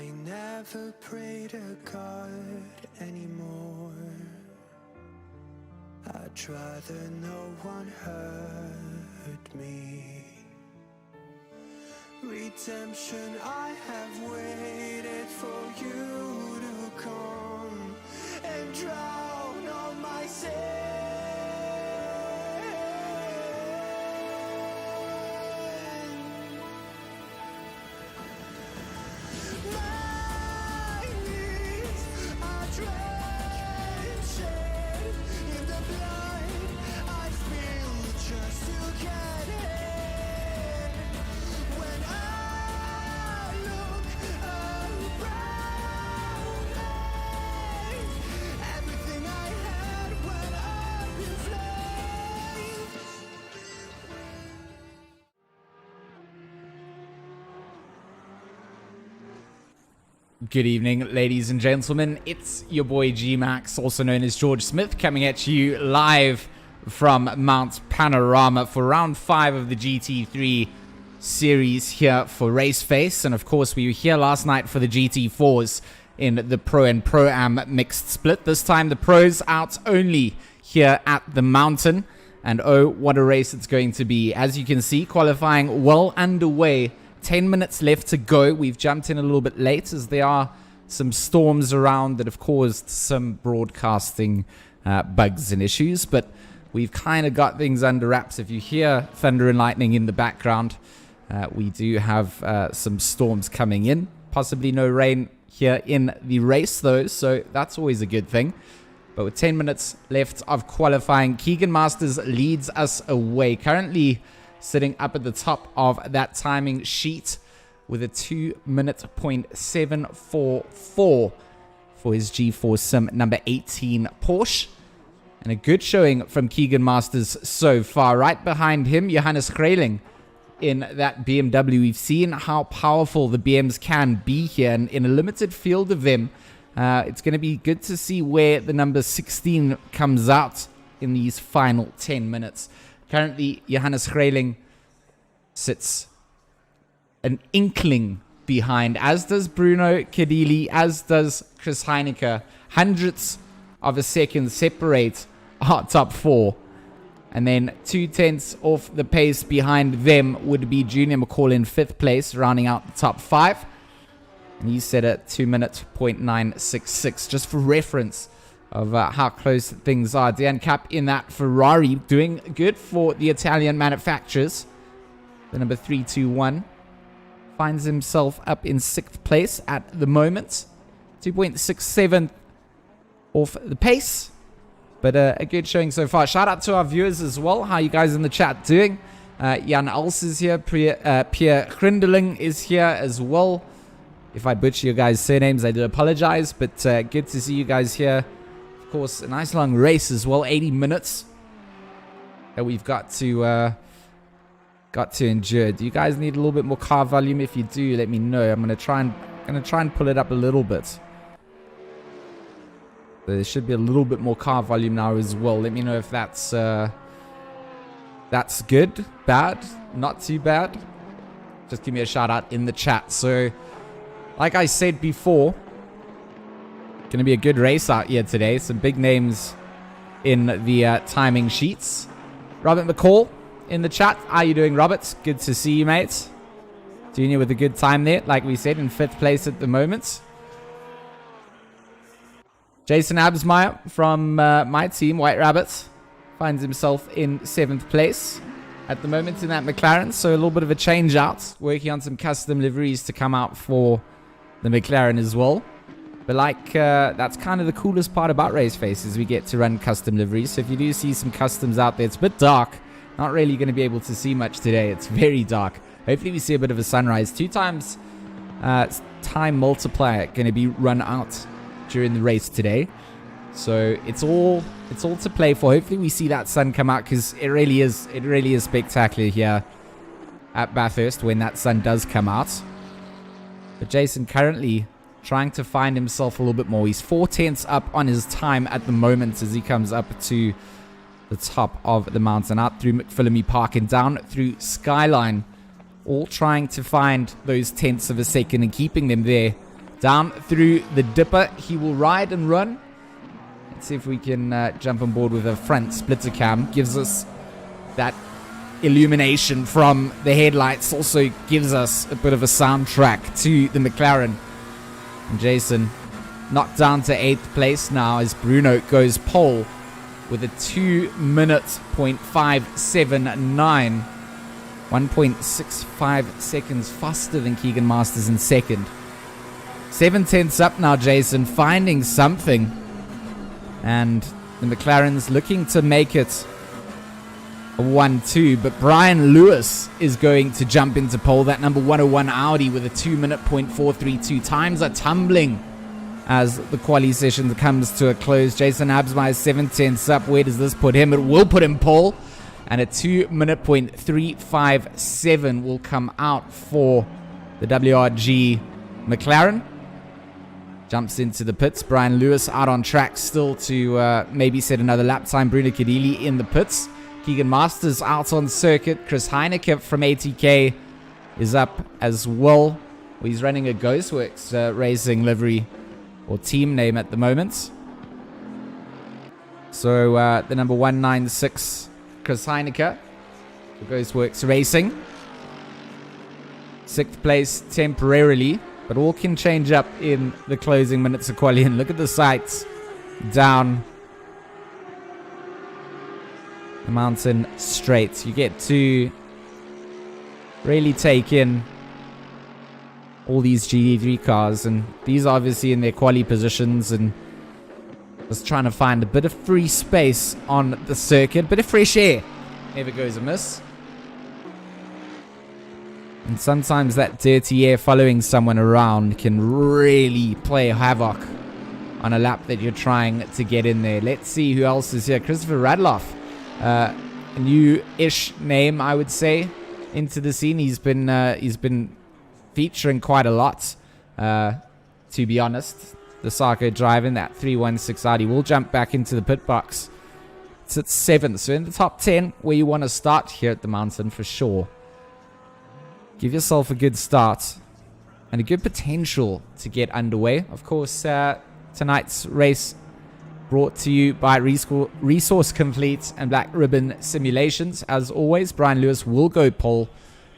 I never pray to God anymore. I'd rather no one hurt me. Redemption, I have waited for you to come and drown all my sin. My knees are drenching in the blood I spilled just to get in. When I look around me, everything I had went up in flames. Good evening, ladies and gentlemen. It's your boy G-Max, also known as George Smith, coming at you live from Mount Panorama for round 5 of the GT3 series here for Raceface. And of course, we were here last night for the GT4s in the Pro and Pro-Am mixed split. This time, the pros out only here at the mountain. And oh, what a race it's going to be. As you can see, qualifying well underway. 10 minutes left to go. We've jumped in a little bit late as there are some storms around that have caused some broadcasting bugs and issues, but we've kind of got things under wraps. If you hear thunder and lightning in the background, we do have some storms coming in. Possibly no rain here in the race though, so that's always a good thing. But with 10 minutes left of qualifying, Keegan Masters leads us away. Currently sitting up at the top of that timing sheet with a 2:744 for his G4 Sim number 18 Porsche. And a good showing from Keegan Masters so far. Right behind him, Johannes Grayling in that BMW. We've seen how powerful the BMs can be here, and in a limited field of them, it's going to be good to see where the number 16 comes out in these final 10 minutes. Currently, Johannes Grayling sits an inkling behind, as does Bruno Kadili, as does Chris Heineke. Hundredths of a second separate our top 4. And then 0.2 off the pace behind them would be Junior McCall in 5th place, rounding out the top 5. And he's set at 2:0966, just for reference of how close things are. Dan Cap in that Ferrari, doing good for the Italian manufacturers. The number 321 finds himself up in 6th place at the moment. 2.67 off the pace, but a good showing so far. Shout out to our viewers as well. How you guys in the chat doing? Jan Als is here. Pierre Grindeling is here as well. If I butcher your guys' surnames, I do apologize, but good to see you guys here. Of course, a nice long race as well, 80 minutes that we've got to endure. Do you guys need a little bit more car volume? If you do, let me know. I'm gonna try and pull it up a little bit. There should be a little bit more car volume now as well. Let me know if that's good, bad, not too bad. Just give me a shout out in the chat. So, like I said before, gonna be a good race out here today. Some big names in the timing sheets. Robert McCall in the chat. How you doing, Robert? Good to see you, mate. Junior with a good time there, like we said, in 5th place at the moment. Jason Absmeyer from my team, White Rabbit, finds himself in 7th place at the moment in that McLaren. So a little bit of a change out, working on some custom liveries to come out for the McLaren as well. But like, that's kind of the coolest part about Raceface, is we get to run custom liveries. So if you do see some customs out there, it's a bit dark. Not really going to be able to see much today. It's very dark. Hopefully we see a bit of a sunrise. 2 times time multiplier going to be run out during the race today. So it's all to play for. Hopefully we see that sun come out, because it really is spectacular here at Bathurst when that sun does come out. But Jason currently trying to find himself a little bit more. He's 4/10 up on his time at the moment as he comes up to the top of the mountain, out through McPhillamy Park and down through Skyline, all trying to find those tenths of a second and keeping them there Down through the dipper. He will ride and run. Let's see if we can jump on board with a front splitter cam. Gives us that illumination from the headlights. Also gives us a bit of a soundtrack to the McLaren. And Jason knocked down to 8th place now as Bruno goes pole with a 2:579. 1.65 seconds faster than Keegan Masters in second. 7/10 up now, Jason, finding something. And the McLaren's looking to make it a 1-2. But Brian Lewis is going to jump into pole. That number 101 Audi with a 2:432. Times are tumbling as the quali session comes to a close. Jason Absmeyer 7/10 up. Where does this put him? It will put him pole. And a 2:357 will come out for the WRG McLaren. Jumps into the pits. Brian Lewis out on track still to maybe set another lap time. Bruno Kadili in the pits. Keegan Masters out on circuit. Chris Heineke from ATK is up as well. He's running a Ghostworks racing livery or team name at the moment. So the number 196, Chris Heineke, for Ghostworks Racing. 6th place temporarily. But all can change up in the closing minutes of quali. And look at the sights down the mountain straight. You get to really take in all these GT3 cars. And these are obviously in their quali positions. And just trying to find a bit of free space on the circuit. Bit of fresh air never goes amiss. And sometimes that dirty air following someone around can really play havoc on a lap that you're trying to get in there. Let's see who else is here. Christopher Radloff, a new-ish name, I would say, into the scene. He's been featuring quite a lot, to be honest. The Sarko driving that 316 Audi will jump back into the pit box. It's at 7th, so in the top 10 where you want to start here at the mountain for sure. Give yourself a good start and a good potential to get underway. Of course, tonight's race brought to you by Resource Complete and Black Ribbon Simulations. As always, Brian Lewis will go pole,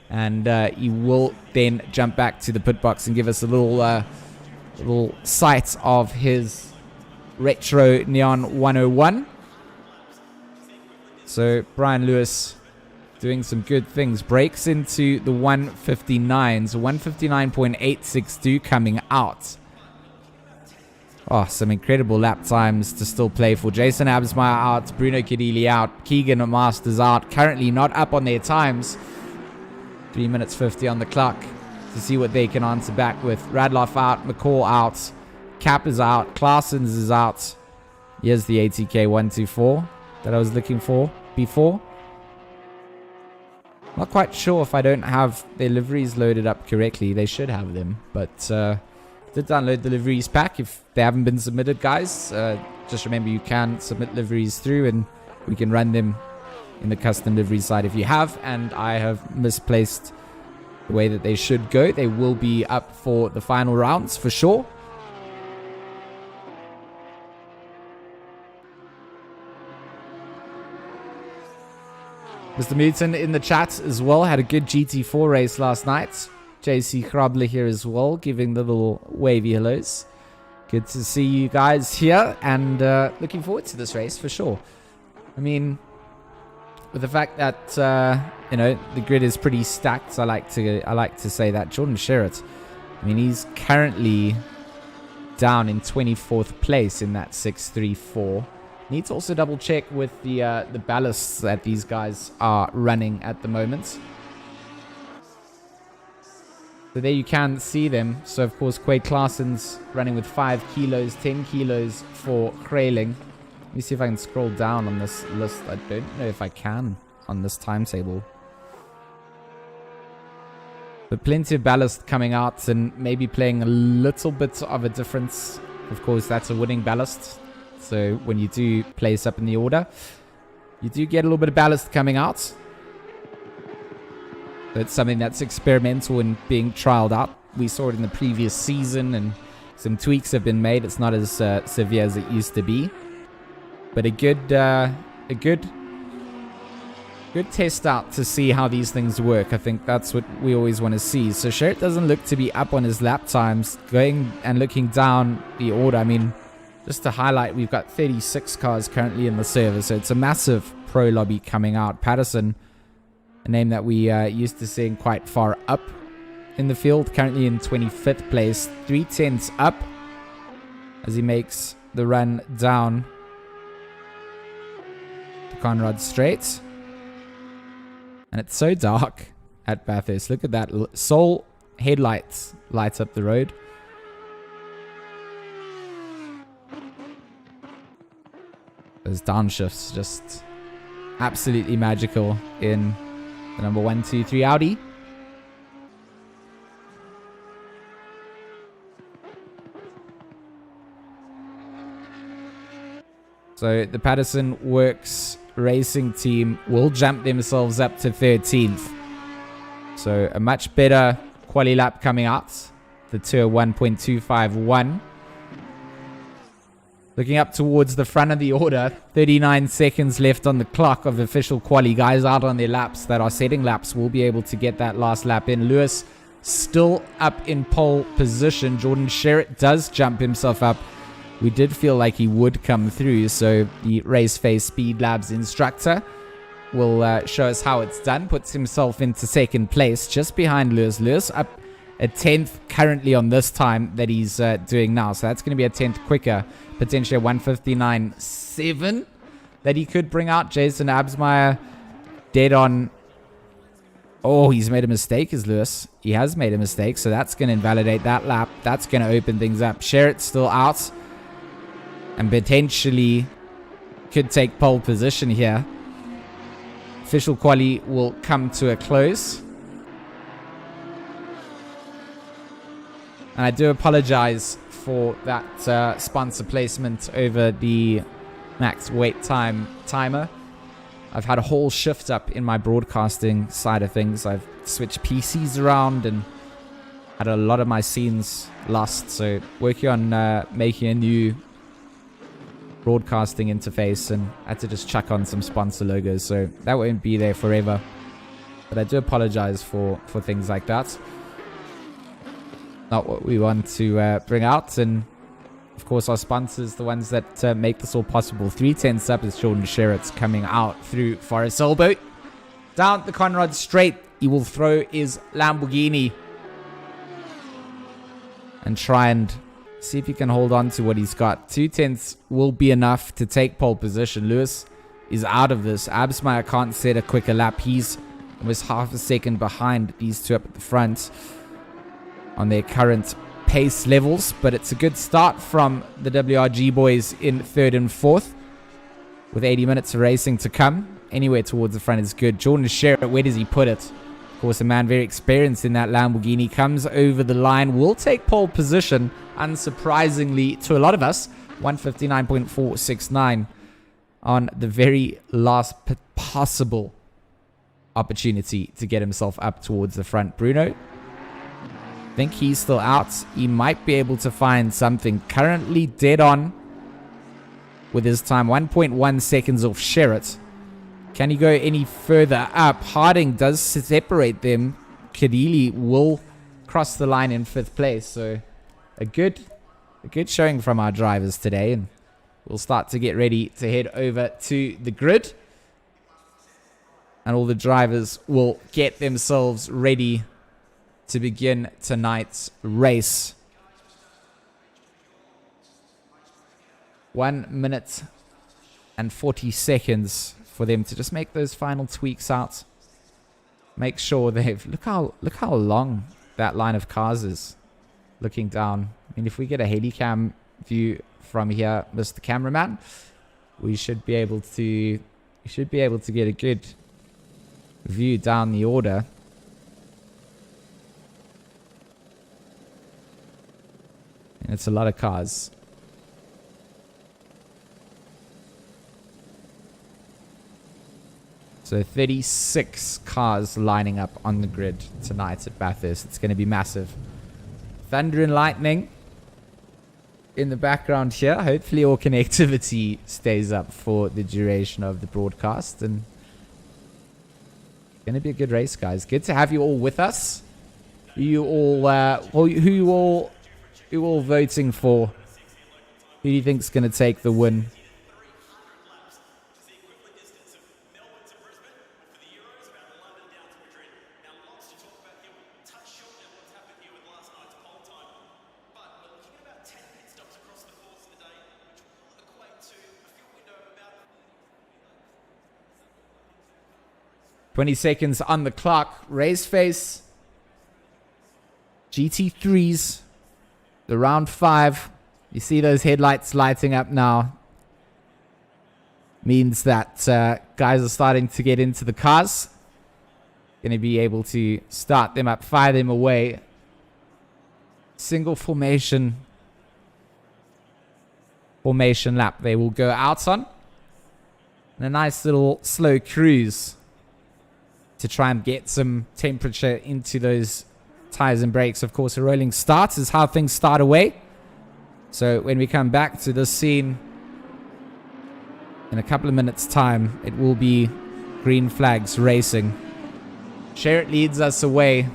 and he will then jump back to the pit box and give us a little sight of his Retro Neon 101. So Brian Lewis doing some good things. Breaks into the 159s. 159.862 coming out. Oh, some incredible lap times to still play for. Jason Absmeyer out. Bruno Kadili out. Keegan Masters out. Currently not up on their times. 3 minutes 50 on the clock to see what they can answer back with. Radloff out. McCall out. Cap is out. Claessens is out. Here's the ATK 124 that I was looking for before. Not quite sure if I don't have their liveries loaded up correctly. They should have them. But did download the liveries pack. If they haven't been submitted, guys, just remember you can submit liveries through and we can run them in the custom livery side if you have. And I have misplaced the way that they should go. They will be up for the final rounds for sure. Mr. Muton in the chat as well. Had a good GT4 race last night. JC Krabler here as well, giving the little wavy hellos. Good to see you guys here, and looking forward to this race for sure. I mean, with the fact that the grid is pretty stacked, I like to say that. Jordan Sherritt, I mean, he's currently down in 24th place in that 634. Need to also double check with the ballasts that these guys are running at the moment. So there you can see them. So of course Quade Claessen's running with 5 kilos, 10 kilos for Krailing. Let me see if I can scroll down on this list. I don't know if I can on this timetable. But plenty of ballast coming out and maybe playing a little bit of a difference. Of course, that's a winning ballast. So when you do place up in the order, you do get a little bit of ballast coming out. It's something that's experimental and being trialed out. We saw it in the previous season, and Some tweaks have been made. It's not as severe as it used to be. But a good test out to see how these things work. I think that's what we always want to see. So Sherritt doesn't look to be up on his lap times. Going and looking down the order, I mean, just to highlight, we've got 36 cars currently in the server. So it's a massive pro lobby coming out. Patterson, a name that we used to seeing quite far up in the field, currently in 25th place, 3/10 up as he makes the run down the Conrad Straight. And it's so dark at Bathurst. Look at that. Sole headlights light up the road. Those downshifts just absolutely magical in the number 123 Audi. So the Patterson Works racing team will jump themselves up to 13th. So a much better quali lap coming out. The 201.251. Looking up towards the front of the order. 39 seconds left on the clock of official quali. Guys out on their laps that are setting laps will be able to get that last lap in. Lewis still up in pole position. Jordan Sherritt does jump himself up. We did feel like he would come through, so the Raceface Speed Labs instructor will show us how it's done. Puts himself into second place, just behind Lewis. Lewis up a 10th currently on this time that he's doing now, so that's going to be a 10th quicker. Potentially a 159.7 that he could bring out. Jason Absmeyer dead on. Oh, he's made a mistake, is Lewis. He has made a mistake, so that's going to invalidate that lap. That's going to open things up. Sherritt still out. And potentially could take pole position here. Official quali will come to a close. And I do apologize for that sponsor placement over the max wait time timer. I've had a whole shift up in my broadcasting side of things. I've switched PCs around and had a lot of my scenes lost. So working on making a new broadcasting interface, and I had to just chuck on some sponsor logos, so that won't be there forever. But I do apologize for things like that. Not what we want to bring out. And of course our sponsors, the ones that make this all possible. 3/10 up is Jordan Sherritt's coming out through Forest Elbow. Down the Conrad Straight, he will throw his Lamborghini and try and see if he can hold on to what he's got. 2/10 will be enough to take pole position. Lewis is out of this. Absmeyer can't set a quicker lap. He's almost half a second behind these two up at the front on their current pace levels. But it's a good start from the WRG boys in 3rd and 4th. With 80 minutes of racing to come. Anywhere towards the front is good. Jordan Sherritt, where does he put it? Of course, a man very experienced in that Lamborghini comes over the line. Will take pole position. Unsurprisingly to a lot of us, 159.469 on the very last possible opportunity to get himself up towards the front. Bruno, I think he's still out. He might be able to find something. Currently dead on with his time, 1.1 seconds off Sherritt. Can he go any further up? Harding does separate them. Kadili will cross the line in 5th place, so a good showing from our drivers today, and we'll start to get ready to head over to the grid. And all the drivers will get themselves ready to begin tonight's race. 1 minute and 40 seconds for them to just make those final tweaks out. Make sure they've... Look how long that line of cars is. Looking down. I mean, if we get a helicam view from here, Mr. Cameraman, we should be able to get a good view down the order. And it's a lot of cars. So 36 cars lining up on the grid tonight at Bathurst. It's going to be massive. Thunder and lightning in the background here. Hopefully all connectivity stays up for the duration of the broadcast. And it's going to be a good race, guys. Good to have you all with us. Who you all voting for? Who do you think is going to take the win? $20 seconds on the clock. Raceface. GT3s. The round 5. You see those headlights lighting up now. Means that guys are starting to get into the cars. Going to be able to start them up, fire them away. Single formation lap they will go out on. And a nice little slow cruise to try and get some temperature into those tires and brakes. Of course, a rolling start is how things start away. So when we come back to this scene in a couple of minutes' time, it will be green flags racing. Sherritt leads us away.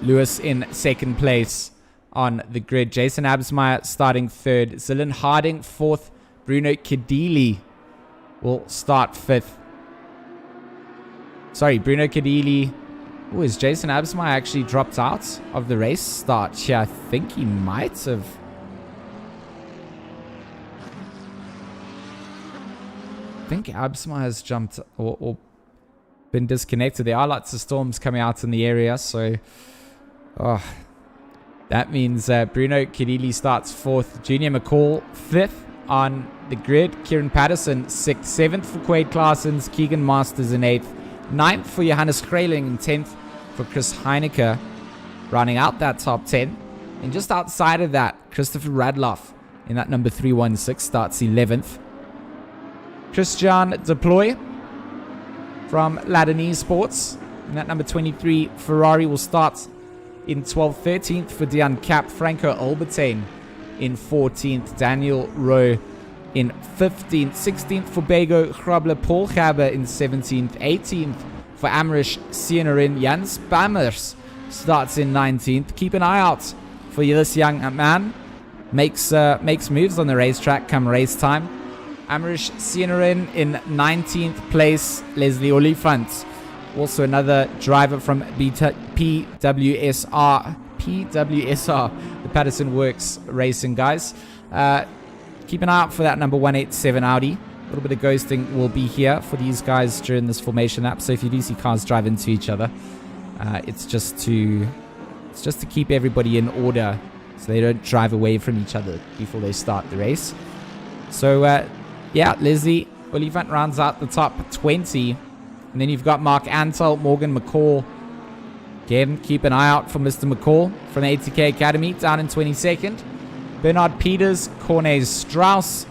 Lewis in second place on the grid. Jason Absmeyer starting third. Zillan Harding fourth. Bruno Kadili will start fifth. Sorry, Bruno Kadili. Oh, is Jason Absmeyer actually dropped out of the race start? Yeah, I think he might have. I think Absmeyer's jumped or been disconnected. There are lots of storms coming out in the area, so that means Bruno Kadili starts fourth. Junior McCall fifth on the grid. Kieran Patterson sixth. Seventh for Quade Claessens. Keegan Masters in eighth. 9th for Johannes Grayling and 10th for Chris Heineke, rounding out that top 10. And just outside of that, Christopher Radloff in that number 316 starts 11th. Christian Deploy from Ladin Esports in that number 23 Ferrari will start in 12th. 13th for Dion Cap. Franco Albertine in 14th. Daniel Rowe in 15th. 16th for Bego Grabler. Paul Gaber in 17th. 18th for Amrish Sienerin. Jan Spammers starts in 19th. Keep an eye out for this young man. Makes moves on the racetrack come race time. Amrish Sienerin in 19th place. Leslie Oliphant, also another driver from PWSR, the Patterson Works Racing guys. Keep an eye out for that number 187 Audi. A little bit of ghosting will be here for these guys during this formation lap. So if you do see cars drive into each other, it's just to keep everybody in order so they don't drive away from each other before they start the race. So yeah, Leslie Oliphant rounds out the top 20. And then you've got Mark Antal, Morgan McCall. Again, keep an eye out for Mr. McCall from ATK Academy down in 22nd. Bernard Peters, Corne Strauss.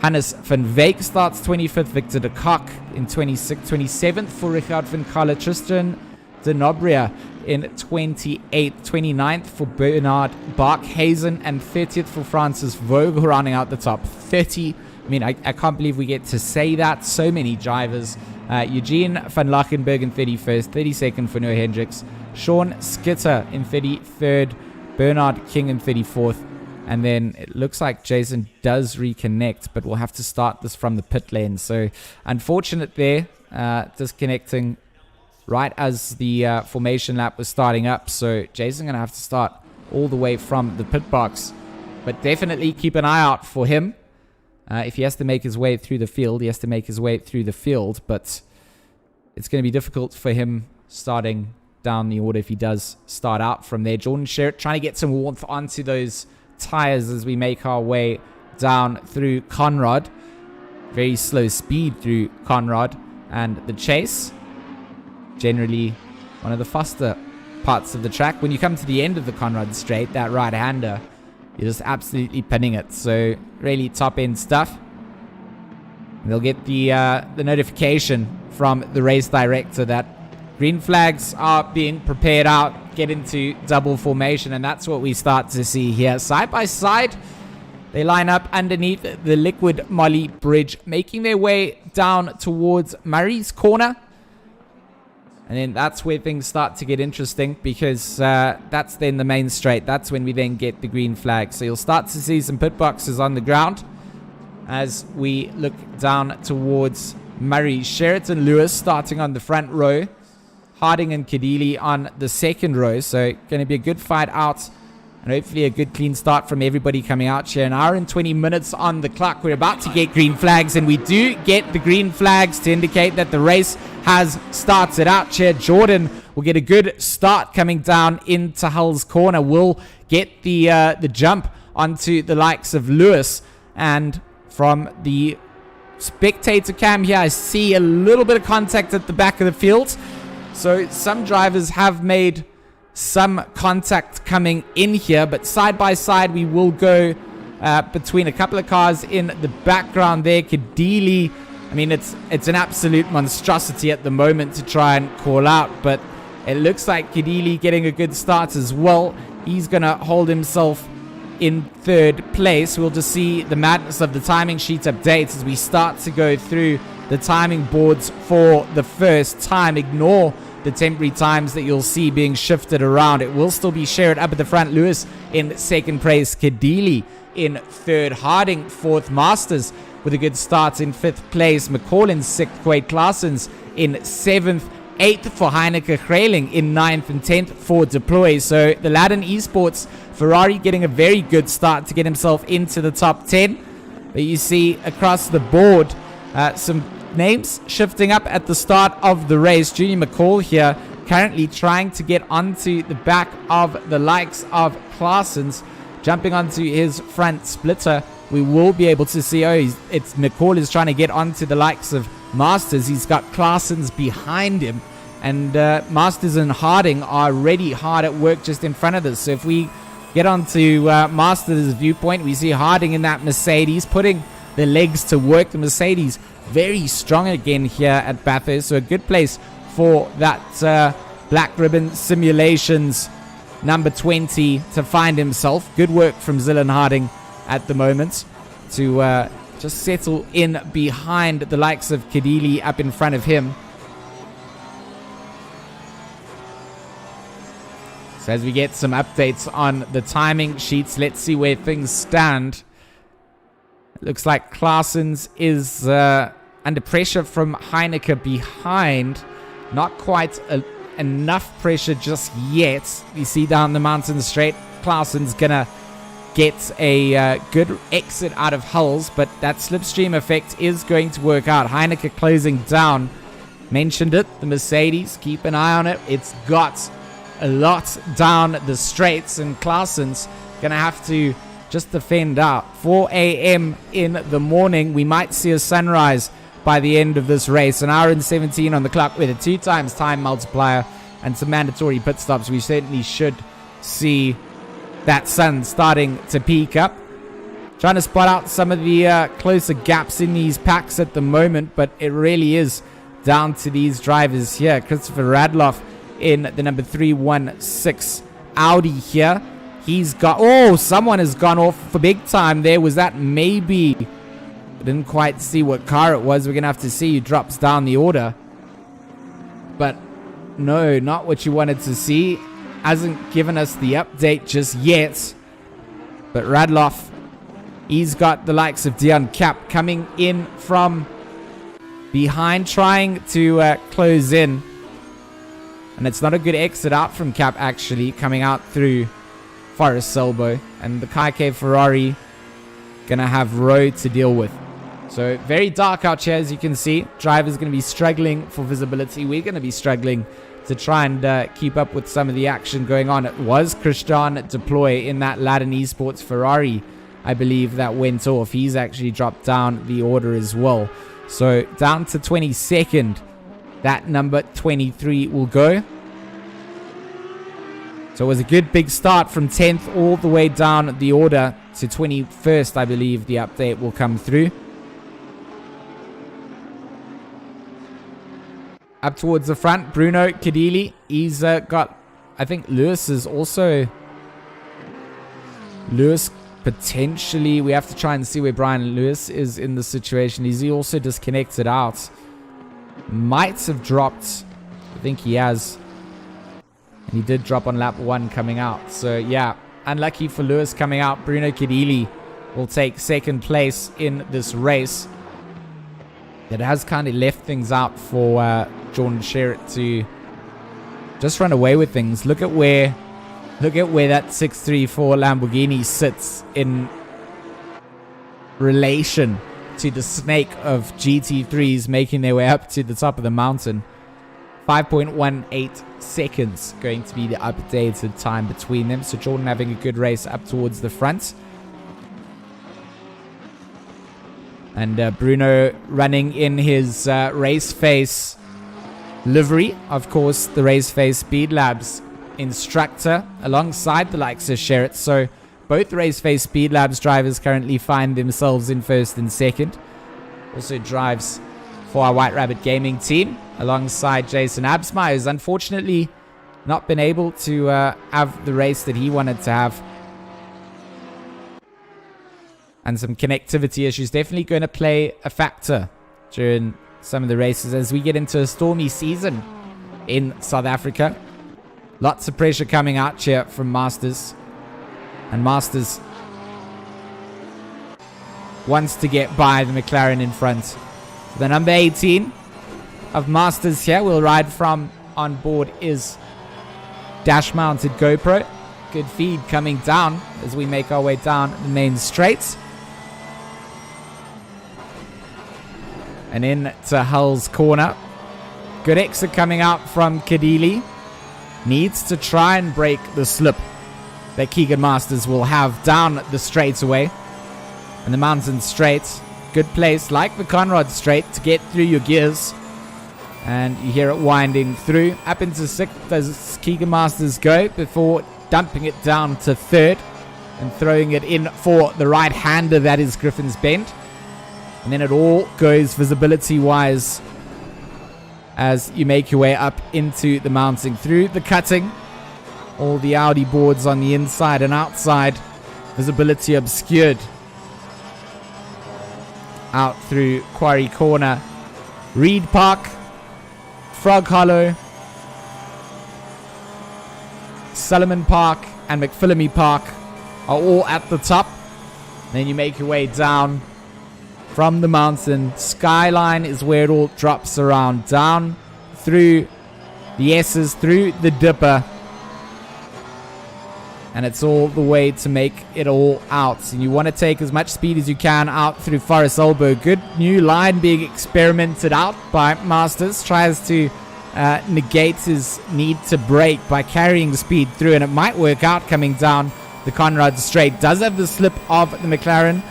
Hannes van Veek starts 25th. Victor de Kock in 26th. 27th for Richard van Carle. Tristan de Nobria in 28th. 29th for Bernard Barkhazen. And 30th for Francis Vogue, rounding out the top 30. I mean, I can't believe we get to say that. So many drivers. Eugene van Lachenberg in 31st. 32nd for Noah Hendricks. Sean Skitter in 33rd. Bernard King in 34th. And then it looks like Jason does reconnect, but we'll have to start this from the pit lane. So unfortunate there, disconnecting right as the formation lap was starting up. So Jason going to have to start all the way from the pit box. But definitely keep an eye out for him. If he has to make his way through the field, he has to make his way through the field. But it's going to be difficult for him starting down the order if he does start out from there. Jordan Sherritt trying to get some warmth onto those tires as we make our way down through Conrad. Very slow speed through Conrad. And the chase, generally one of the faster parts of the track. When you come to the end of the Conrad straight, that right-hander, you're just absolutely pinning it. So really top-end stuff. And they'll get the notification from the race director that green flags are being prepared out get into double formation, and that's what we start to see here. Side by side, they line up underneath the Liquid Molly Bridge, making their way down towards Murray's Corner. And then that's where things start to get interesting, because that's then the main straight. That's when we then get the green flag. So you'll start to see some pit boxes on the ground as we look down towards Murray. Sheraton Lewis starting on the front row. Harding and Kadili on the second row. So going to be a good fight out. And hopefully a good clean start from everybody coming out here. An hour and 20 minutes on the clock. We're about to get green flags. And we do get the green flags to indicate that the race has started out here. Jordan will get a good start coming down into Hull's Corner. Will get the jump onto the likes of Lewis. And from the spectator cam here, I see a little bit of contact at the back of the field. So some drivers have made some contact coming in here, but side by side we will go between a couple of cars in the background there. Kadili, I mean, it's an absolute monstrosity at the moment to try and call out, but it looks like Kadili getting a good start as well. He's gonna hold himself in third place. We'll just see the madness of the timing sheet updates as we start to go through the timing boards for the first time. Ignore the temporary times that you'll see being shifted around. It will still be shared up at the front. Lewis in second place. Kadili in third. Harding fourth. Masters with a good start in fifth place. McCall in sixth. Quade Claessens in seventh. Eighth for Heineke Grayling in ninth, and 10th for Deploy. So the Latin Esports Ferrari getting a very good start to get himself into the top 10. But you see across the board some names shifting up at the start of the race. Junior McCall here currently trying to get onto the back of the likes of Claessens, jumping onto his front splitter. We will be able to see, it's McCall is trying to get onto the likes of Masters. He's got Claessens behind him, and Masters and Harding are already hard at work just in front of us. So if we get onto Masters' viewpoint, we see Harding in that Mercedes putting the legs to work. The Mercedes very strong again here at Bathurst, so a good place for that Black Ribbon Simulations number 20 to find himself. Good work from Zillan Harding at the moment to just settle in behind the likes of Kadili up in front of him. So as we get some updates on the timing sheets, let's see where things stand. Looks like Claessens is under pressure from Heineke behind. Not quite enough pressure just yet. You see down the mountain straight, Claessen's gonna get a good exit out of Hulls, but that slipstream effect is going to work out. Heineke closing down. Mentioned it, the Mercedes. Keep an eye on it. It's got a lot down the straights, and Claessen's gonna have to just defend out. 4 a.m. in the morning. We might see a sunrise by the end of this race. An hour and 17 on the clock with a 2 times time multiplier and some mandatory pit stops. We certainly should see that sun starting to peak up. Trying to spot out some of the closer gaps in these packs at the moment, but it really is down to these drivers here. Christopher Radloff in the number 316 Audi here. He's got... someone has gone off for big time there. Was that maybe... I didn't quite see what car it was. We're going to have to see who drops down the order. But no, not what you wanted to see. Hasn't given us the update just yet. But Radloff, he's got the likes of Dion Cap coming in from behind, trying to close in. And it's not a good exit out from Cap, actually, coming out through Forest Elbow, and the Kaike Ferrari gonna have road to deal with. So very dark out here, as you can see. Drivers gonna be struggling for visibility. We're gonna be struggling to try and keep up with some of the action going on. It was Christian Deploy in that Latin Esports Ferrari, I believe, that went off. He's actually dropped down the order as well. So down to 22nd, that number 23 will go. So it was a good big start from 10th all the way down the order to 21st, I believe the update will come through. Up towards the front, Bruno Kadili. He's got I think Lewis is also... Lewis potentially... We have to try and see where Brian Lewis is in the situation. Is he also disconnected out? Might have dropped. I think he has. And he did drop on lap 1 coming out. So, yeah. Unlucky for Lewis coming out. Bruno Cadili will take second place in this race. It has kind of left things out for Jordan Sherritt to just run away with things. Look at where that 634 Lamborghini sits in relation to the snake of GT3s making their way up to the top of the mountain. 5.18 seconds going to be the updated time between them. So Jordan having a good race up towards the front. And Bruno running in his Raceface livery. Of course, the Raceface Speed Labs instructor alongside the likes of Sherritt. So both Raceface Speed Labs drivers currently find themselves in first and second. Also drives for our White Rabbit Gaming team alongside Jason Absmeyer, who's unfortunately not been able to have the race that he wanted to have. And some connectivity issues definitely going to play a factor during some of the races as we get into a stormy season in South Africa. Lots of pressure coming out here from Masters. And Masters wants to get by the McLaren in front. The number 18 of Masters here will ride from on board is dash-mounted GoPro. Good feed coming down as we make our way down the main straights. And into Hull's corner. Good exit coming out from Cadili. Needs to try and break the slip that Keegan Masters will have down the straightaway. And the mountain straight. Good place, like the Conrad straight, to get through your gears. And you hear it winding through. Up into 6th as Keegan Masters go before dumping it down to 3rd. And throwing it in for the right-hander, that is Griffin's Bend. And then it all goes visibility-wise as you make your way up into the mountain. Through the cutting, all the Audi boards on the inside and outside. Visibility obscured. Out through Quarry Corner. Reed Park. Frog Hollow. Solomon Park and McPhillamy Park are all at the top. Then you make your way down from the mountain. Skyline is where it all drops around. Down through the S's, through the Dipper. And it's all the way to make it all out. And you want to take as much speed as you can out through Forest Elbow. Good new line being experimented out by Masters. Tries to negate his need to brake by carrying the speed through. And it might work out coming down the Conrad straight. Does have the slip of the McLaren.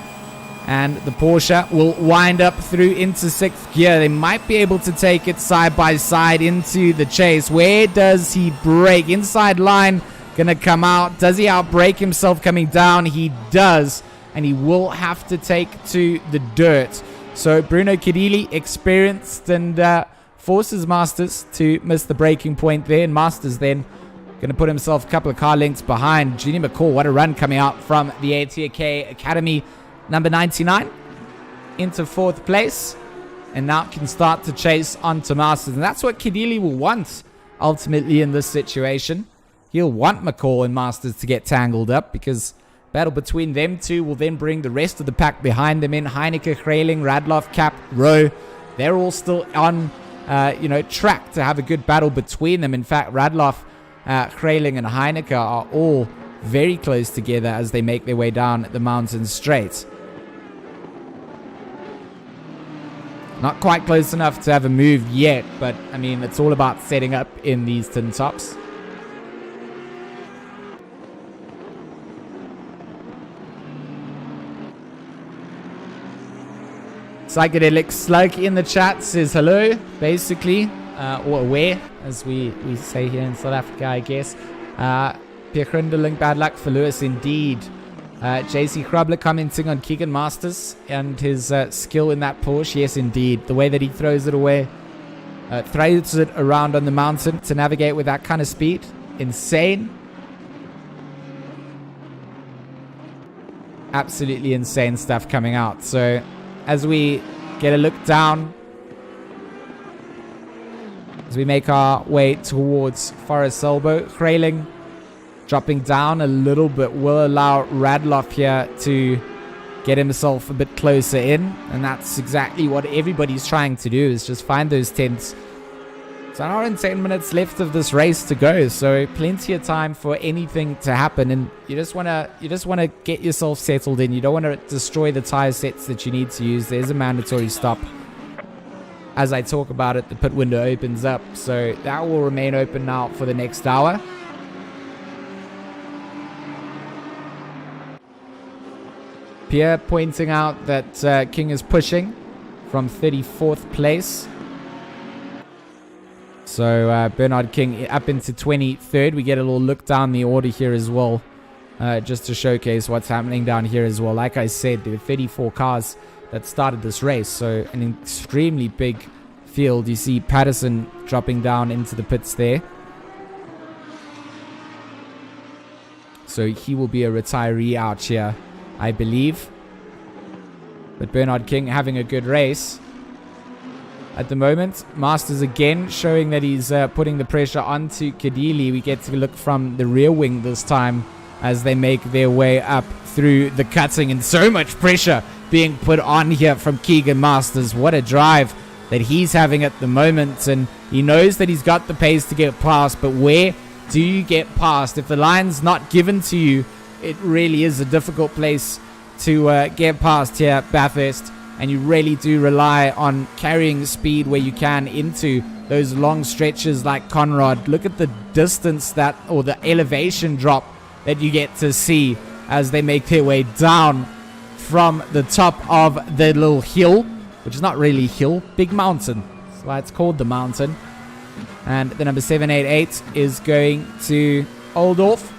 And the Porsche will wind up through into 6th gear. They might be able to take it side by side into the chase. Where does he brake? Inside line going to come out. Does he outbrake himself coming down? He does. And he will have to take to the dirt. So Bruno Cadili experienced and forces Masters to miss the braking point there. And Masters then going to put himself a couple of car lengths behind. Ginny McCall, what a run coming out from the ATK Academy. Number 99 into 4th place. And now can start to chase onto Masters. And that's what Cadili will want ultimately in this situation. He'll want McCall and Masters to get tangled up because battle between them two will then bring the rest of the pack behind them in. Heineke, Grayling, Radloff, Cap, Rowe. They're all still on track to have a good battle between them. In fact, Radloff, Grayling and Heineke are all very close together as they make their way down the mountain straight. Not quite close enough to have a move yet, but I mean, it's all about setting up in these tin tops. Psychedelic Slug in the chat says hello, basically, or where, as we say here in South Africa, I guess. Pierre Grindeling, bad luck for Lewis indeed. JC Krubler commenting on Keegan Masters and his skill in that Porsche. Yes, indeed. The way that he throws it away, throws it around on the mountain to navigate with that kind of speed. insane. Absolutely insane stuff coming out. So as we get a look down, as we make our way towards Forest Elbow, Grayling dropping down a little bit will allow Radloff here to get himself a bit closer in, and that's exactly what everybody's trying to do, is just find those tenths. It's an hour and 10 minutes left of this race to go, so plenty of time for anything to happen, and you just want to get yourself settled in. You don't want to destroy the tire sets that you need to use. There's a mandatory stop. As I talk about it, the pit window opens up, so that will remain open now for the next hour. Pierre pointing out that King is pushing from 34th place. So Bernard King up into 23rd. We get a little look down the order here as well, just to showcase what's happening down here as well. Like I said, there were 34 cars that started this race, so an extremely big field. You see Patterson dropping down into the pits there. So he will be a retiree out here, I believe. But Bernard King having a good race at the moment. Masters again showing that he's putting the pressure onto Kadili. We get to look from the rear wing this time as they make their way up through the cutting, and so much pressure being put on here from Keegan Masters. What a drive that he's having at the moment, and he knows that he's got the pace to get past, but where do you get past? If the line's not given to you, it really is a difficult place to get past here at Bathurst, and you really do rely on carrying speed where you can into those long stretches like Conrad. Look at the distance that, or the elevation drop that you get to see as they make their way down from the top of the little hill, which is not really hill, big mountain. That's why it's called the mountain. And the number 788 is going to hold off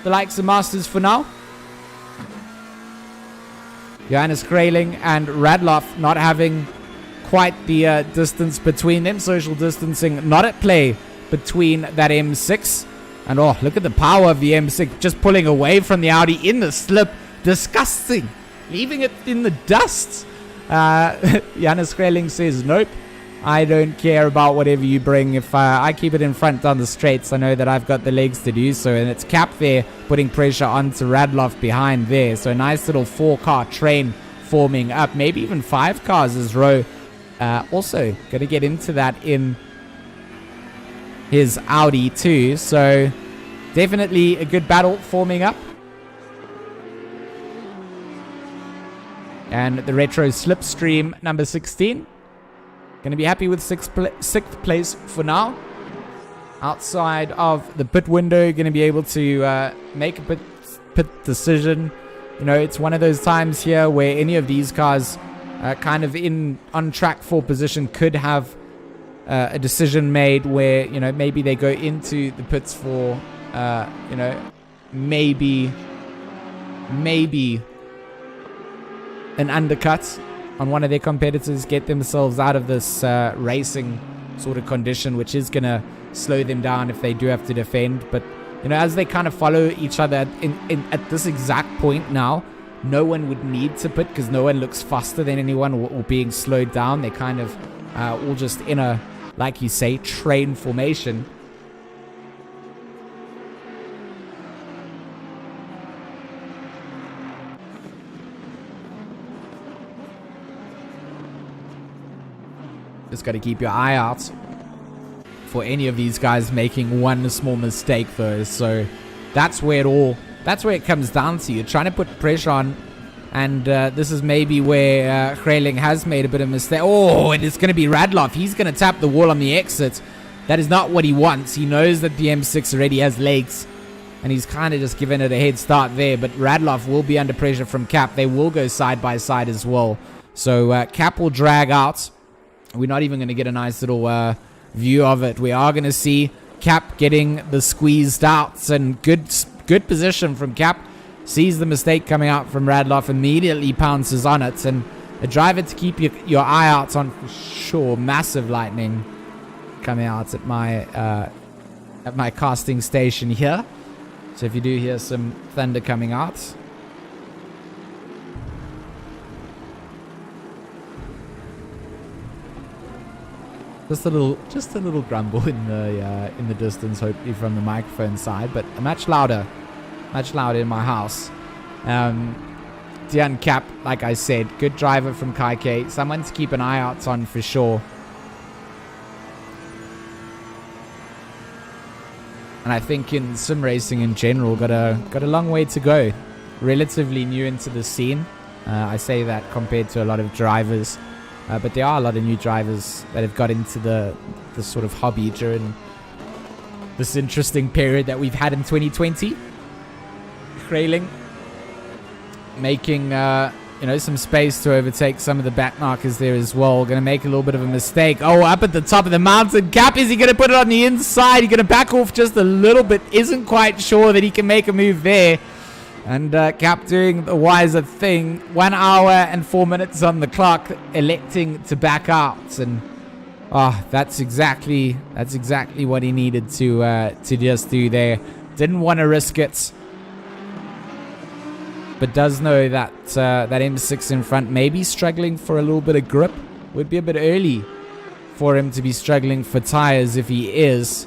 the likes of Masters for now. Johannes Grayling and Radloff not having quite the distance between them. Social distancing not at play between that M6. And oh, look at the power of the M6 just pulling away from the Audi in the slip. Disgusting. Leaving it in the dust. Johannes Grayling says, nope, I don't care about whatever you bring. If I keep it in front down the straights, I know that I've got the legs to do so. And it's Cap there putting pressure onto Radloff behind there. So a nice little 4-car train forming up. Maybe even 5 cars as Rowe. Also going to get into that in his Audi too. So definitely a good battle forming up. And the Retro Slipstream number 16. Going to be happy with 6th place for now. Outside of the pit window, going to be able to make a pit decision. You know, it's one of those times here where any of these cars kind of on track for position could have a decision made where, you know, maybe they go into the pits for, you know, maybe an undercut on one of their competitors, get themselves out of this racing sort of condition, which is going to slow them down if they do have to defend. But, you know, as they kind of follow each other at this exact point now, no one would need to pit because no one looks faster than anyone or being slowed down. They're kind of all just in a, like you say, train formation. Just got to keep your eye out for any of these guys making one small mistake though. So that's where it comes down to. You're trying to put pressure on, and this is maybe where Grayling has made a bit of a mistake. Oh, and it's going to be Radloff. He's going to tap the wall on the exit. That is not what he wants. He knows that the M6 already has legs, and he's kind of just given it a head start there. But Radloff will be under pressure from Cap. They will go side by side as well. So Cap will drag out. We're not even going to get a nice little view of it. We are going to see Cap getting the squeezed out, and good position from Cap. Sees the mistake coming out from Radloff, immediately pounces on it, and a driver to keep your eye out on for sure. Massive lightning coming out at my at my casting station here. So if you do hear some thunder coming out, just a little grumble in the distance, hopefully from the microphone side, but much louder in my house. Dian Cap, like I said, good driver from Kaike, someone to keep an eye out on for sure. And I think in sim racing in general, got a long way to go. Relatively new into the scene. I say that compared to a lot of drivers. But there are a lot of new drivers that have got into the sort of hobby during this interesting period that we've had in 2020. Grayling making some space to overtake some of the back markers there as well. Going to make a little bit of a mistake. Oh, up at the top of the mountain. Cap, is he going to put it on the inside? He's going to back off just a little bit. Isn't quite sure that he can make a move there. And Cap doing the wiser thing. 1 hour and 4 minutes on the clock, electing to back out. And that's exactly what he needed to just do there. Didn't want to risk it, but does know that that M6 in front may be struggling for a little bit of grip. Would be a bit early for him to be struggling for tires if he is.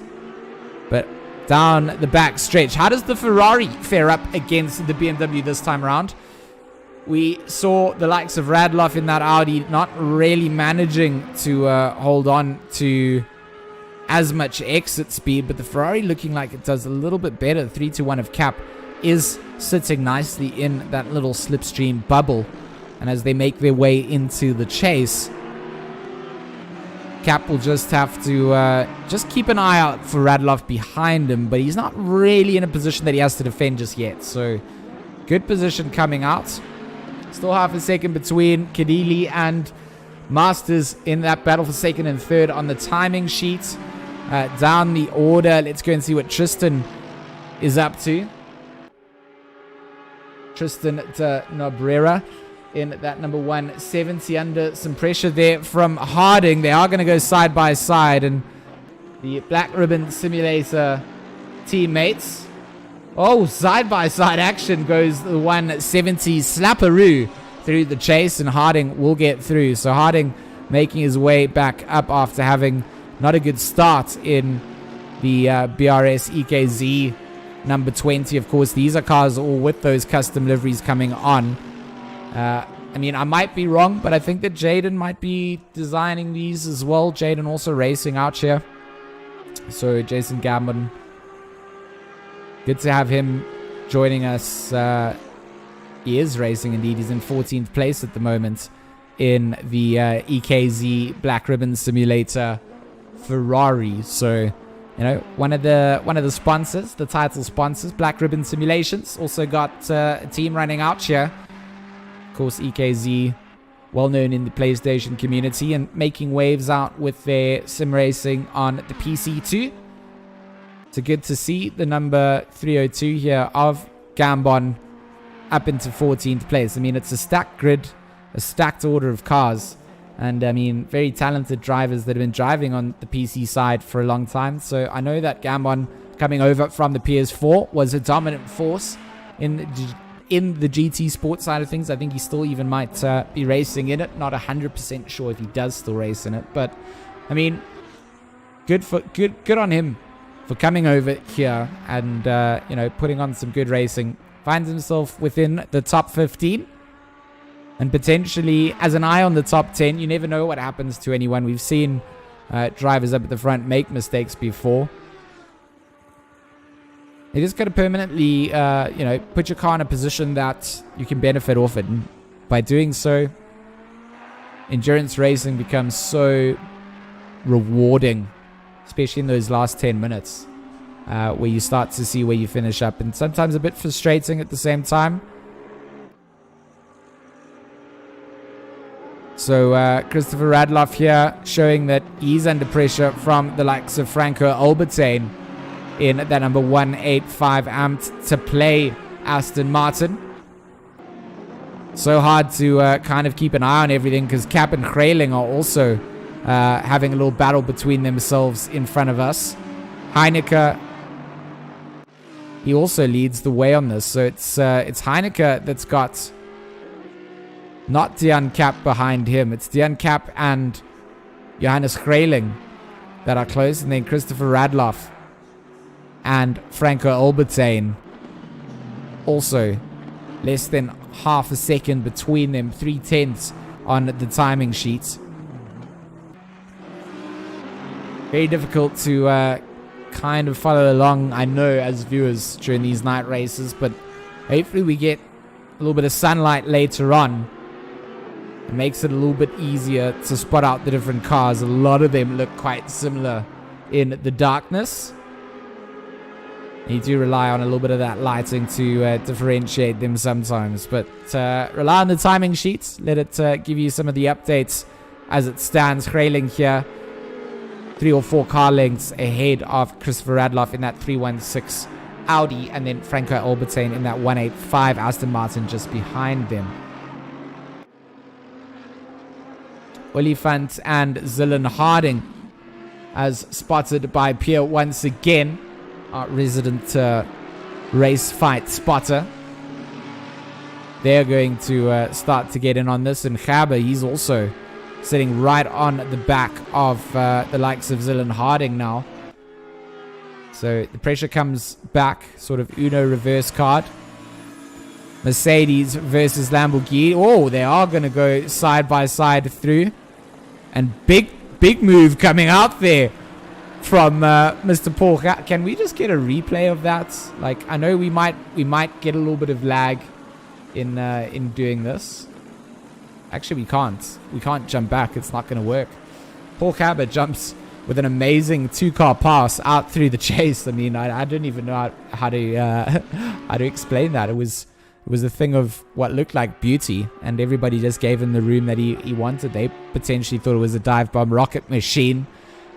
But down the back stretch, how does the Ferrari fare up against the BMW this time around? We saw the likes of Radloff in that Audi not really managing to hold on to as much exit speed, but the Ferrari looking like it does a little bit better. 3-1 of Cap is sitting nicely in that little slipstream bubble, and as they make their way into the chase, Cap will just have to just keep an eye out for Radloff behind him, but he's not really in a position that he has to defend just yet. So good position coming out. Still half a second between Kadili and Masters in that battle for second and third on the timing sheet. Down the order, let's go and see what Tristan is up to. Tristan de Nobrera in that number 170, under some pressure there from Harding. They are going to go side by side, and the Black Ribbon Simulator teammates, side by side action goes the 170 Slapperoo through the chase, and Harding will get through. So Harding making his way back up after having not a good start in the BRS EKZ number 20. Of course, these are cars all with those custom liveries coming on. I mean, I might be wrong, but I think that Jaden might be designing these as well. Jaden also racing out here. So Jason Gambon, good to have him joining us. He is racing indeed. He's in 14th place at the moment in the EKZ Black Ribbon Simulator Ferrari. So, you know, one of the sponsors, the title sponsors, Black Ribbon Simulations, also got a team running out here. Of course, EKZ, well known in the PlayStation community and making waves out with their sim racing on the PC too. So good to see the number 302 here of Gambon up into 14th place. I mean, it's a stacked grid, a stacked order of cars. And I mean, very talented drivers that have been driving on the PC side for a long time. So I know that Gambon, coming over from the PS4, was a dominant force in the GT Sport side of things. I think he still even might be racing in it. Not 100% sure if he does still race in it. But I mean, good on him for coming over here and you know, putting on some good racing. Finds himself within the top 15. And potentially, as an eye on the top 10, you never know what happens to anyone. We've seen drivers up at the front make mistakes before. You just got to permanently, you know, put your car in a position that you can benefit off it. And by doing so, endurance racing becomes so rewarding, especially in those last 10 minutes, where you start to see where you finish up. And sometimes a bit frustrating at the same time. So Christopher Radloff here showing that he's under pressure from the likes of Franco Albertine in that number 185 amped to play Aston Martin. So hard to kind of keep an eye on everything because Cap and Grayling are also having a little battle between themselves in front of us. Heineke he also leads the way on this. So it's Heineke that's got not Dejan Cap behind him. It's Dejan Cap and Johannes Grayling that are close, and then Christopher Radloff and Franco Albertine also less than half a second between them, 3/10 on the timing sheet. Very difficult to kind of follow along, I know, as viewers during these night races, but hopefully we get a little bit of sunlight later on. It makes it a little bit easier to spot out the different cars. A lot of them look quite similar in the darkness. You do rely on a little bit of that lighting to differentiate them sometimes. But rely on the timing sheets. Let it give you some of the updates as it stands. Grayling here, 3 or 4 car lengths ahead of Christopher Radloff in that 316 Audi. And then Franco Albertine in that 185 Aston Martin just behind them. Oliphant and Zillan Harding as spotted by Pierre once again. Our resident race fight spotter. They're going to start to get in on this. And Gabe, he's also sitting right on the back of the likes of Zillan Harding now. So the pressure comes back, sort of Uno reverse card. Mercedes versus Lamborghini. Oh, they are going to go side by side through. And big move coming out there from Mr. Paul. Can we just get a replay of that? Like, I know we might get a little bit of lag in doing this. Actually, we can't. We can't jump back. It's not going to work. Paul Cabot jumps with an amazing 2-car pass out through the chase. I mean, I don't even know how to explain that. It was a thing of what looked like beauty, and everybody just gave him the room that he wanted. They potentially thought it was a dive bomb rocket machine,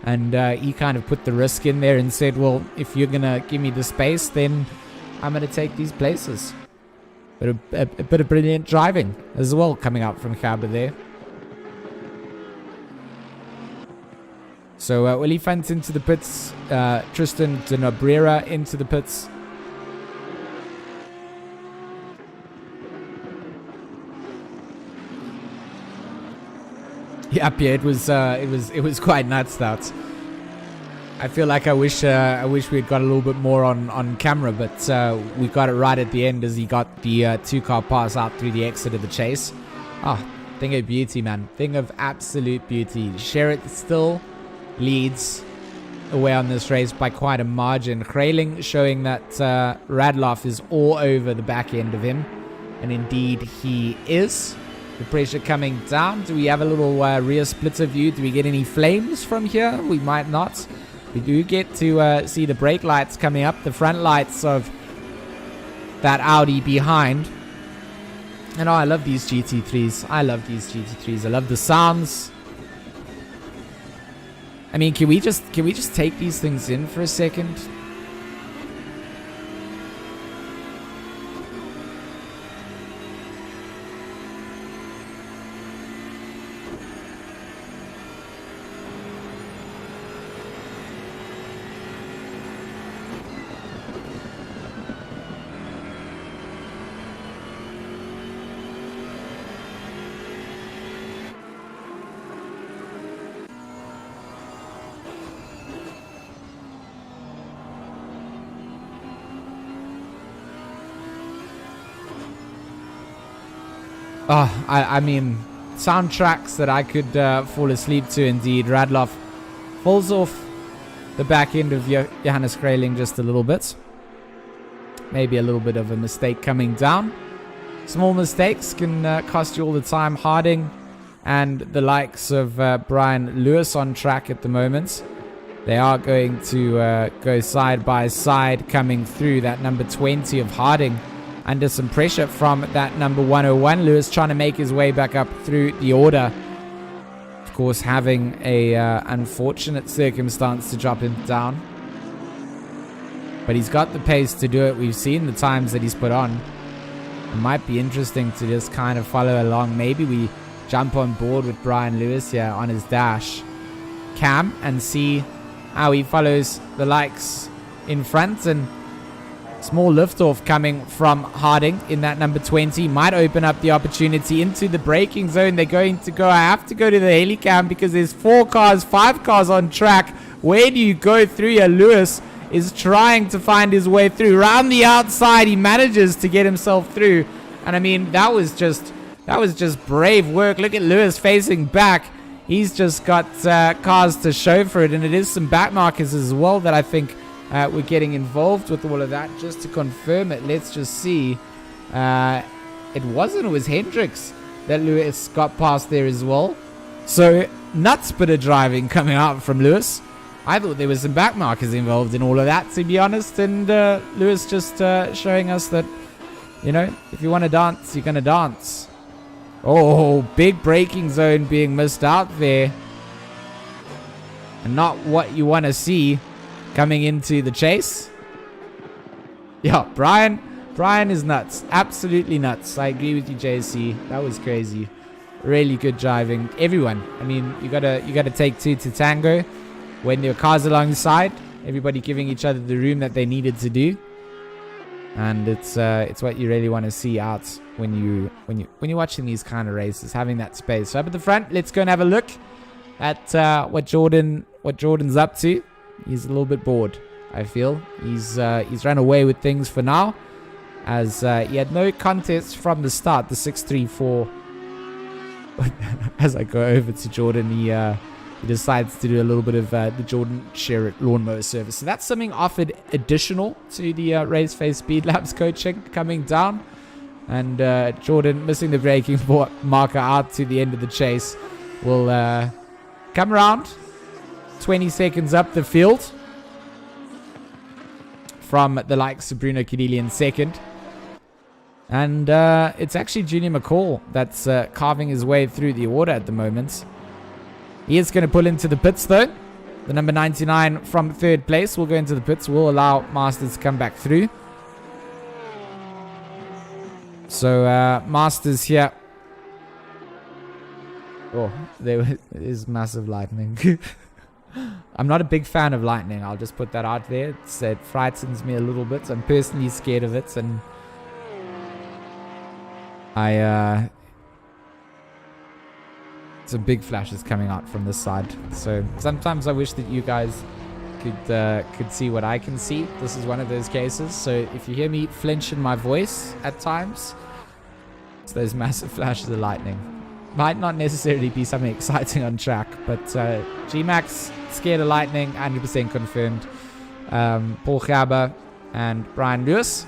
and he kind of put the risk in there and said, well, if you're going to give me the space, then I'm going to take these places. But a bit of brilliant driving as well coming out from Gabe there. So Willie Fant into the pits, Tristan de Nobrera into the pits. Yeah, Pierre, it was quite nuts, that. I feel like I wish we had got a little bit more on camera, but we got it right at the end as he got the 2-car pass out through the exit of the chase. Thing of beauty, man. Thing of absolute beauty. Sherritt still leads away on this race by quite a margin. Grayling showing that Radloff is all over the back end of him, and indeed he is. The pressure coming down. Do we have a little rear splitter view? Do we get any flames from here? We might not. We do get to see the brake lights coming up, the front lights of that Audi behind. And I love these GT3s. I love the sounds. I mean, can we just take these things in for a second? I mean, soundtracks that I could fall asleep to indeed. Radloff falls off the back end of Johannes Grayling just a little bit. Maybe a little bit of a mistake coming down. Small mistakes can cost you all the time. Harding and the likes of Brian Lewis on track at the moment. They are going to go side by side coming through. That number 20 of Harding under some pressure from that number 101. Lewis trying to make his way back up through the order. Of course, having a unfortunate circumstance to drop him down. But he's got the pace to do it. We've seen the times that he's put on. It might be interesting to just kind of follow along. Maybe we jump on board with Brian Lewis here on his dash cam and see how he follows the likes in front. And Small liftoff coming from Harding in that number 20. Might open up the opportunity into the braking zone. They're going to go. I have to go to the helicam because there's 5 cars on track. Where do you go through here? Lewis is trying to find his way through. Round the outside, he manages to get himself through. And I mean, that was just brave work. Look at Lewis facing back. He's just got cars to show for it. And it is some back markers as well that I think we're getting involved with all of that. Just to confirm it, let's just see. It was Hendricks that Lewis got past there as well. So, nuts bit of driving coming out from Lewis. I thought there was some back markers involved in all of that, to be honest. And Lewis just showing us that, you know, if you want to dance, you're going to dance. Oh, big braking zone being missed out there. And not what you want to see coming into the chase. Yeah, Brian is nuts. Absolutely nuts. I agree with you, JC. That was crazy. Really good driving. Everyone. I mean, you gotta take two to tango. When there are cars alongside, everybody giving each other the room that they needed to do. And it's what you really want to see out when you're watching these kind of races, having that space. So up at the front, let's go and have a look at what Jordan's up to. He's a little bit bored, I feel. He's run away with things for now, as he had no contest from the start. The 634. As I go over to Jordan, he decides to do a little bit of the Jordan Sherritt lawnmower service. So that's something offered additional to the Raceface Speed Labs coaching coming down. And Jordan, missing the braking marker out to the end of the chase, will come around 20 seconds up the field from the likes of Bruno Cadilli in second. And it's actually Junior McCall that's carving his way through the order at the moment. He is going to pull into the pits, though. The number 99 from third place will go into the pits. Will allow Masters to come back through. So, Masters here. Oh, there is massive lightning. I'm not a big fan of lightning. I'll just put that out there. It frightens me a little bit. I'm personally scared of it. And some big flashes coming out from this side. So sometimes I wish that you guys could see what I can see. This is one of those cases. So if you hear me flinch in my voice at times, it's those massive flashes of lightning. Might not necessarily be something exciting on track, but G-Max scared of lightning, 100% confirmed. Paul Gerber and Brian Lewis.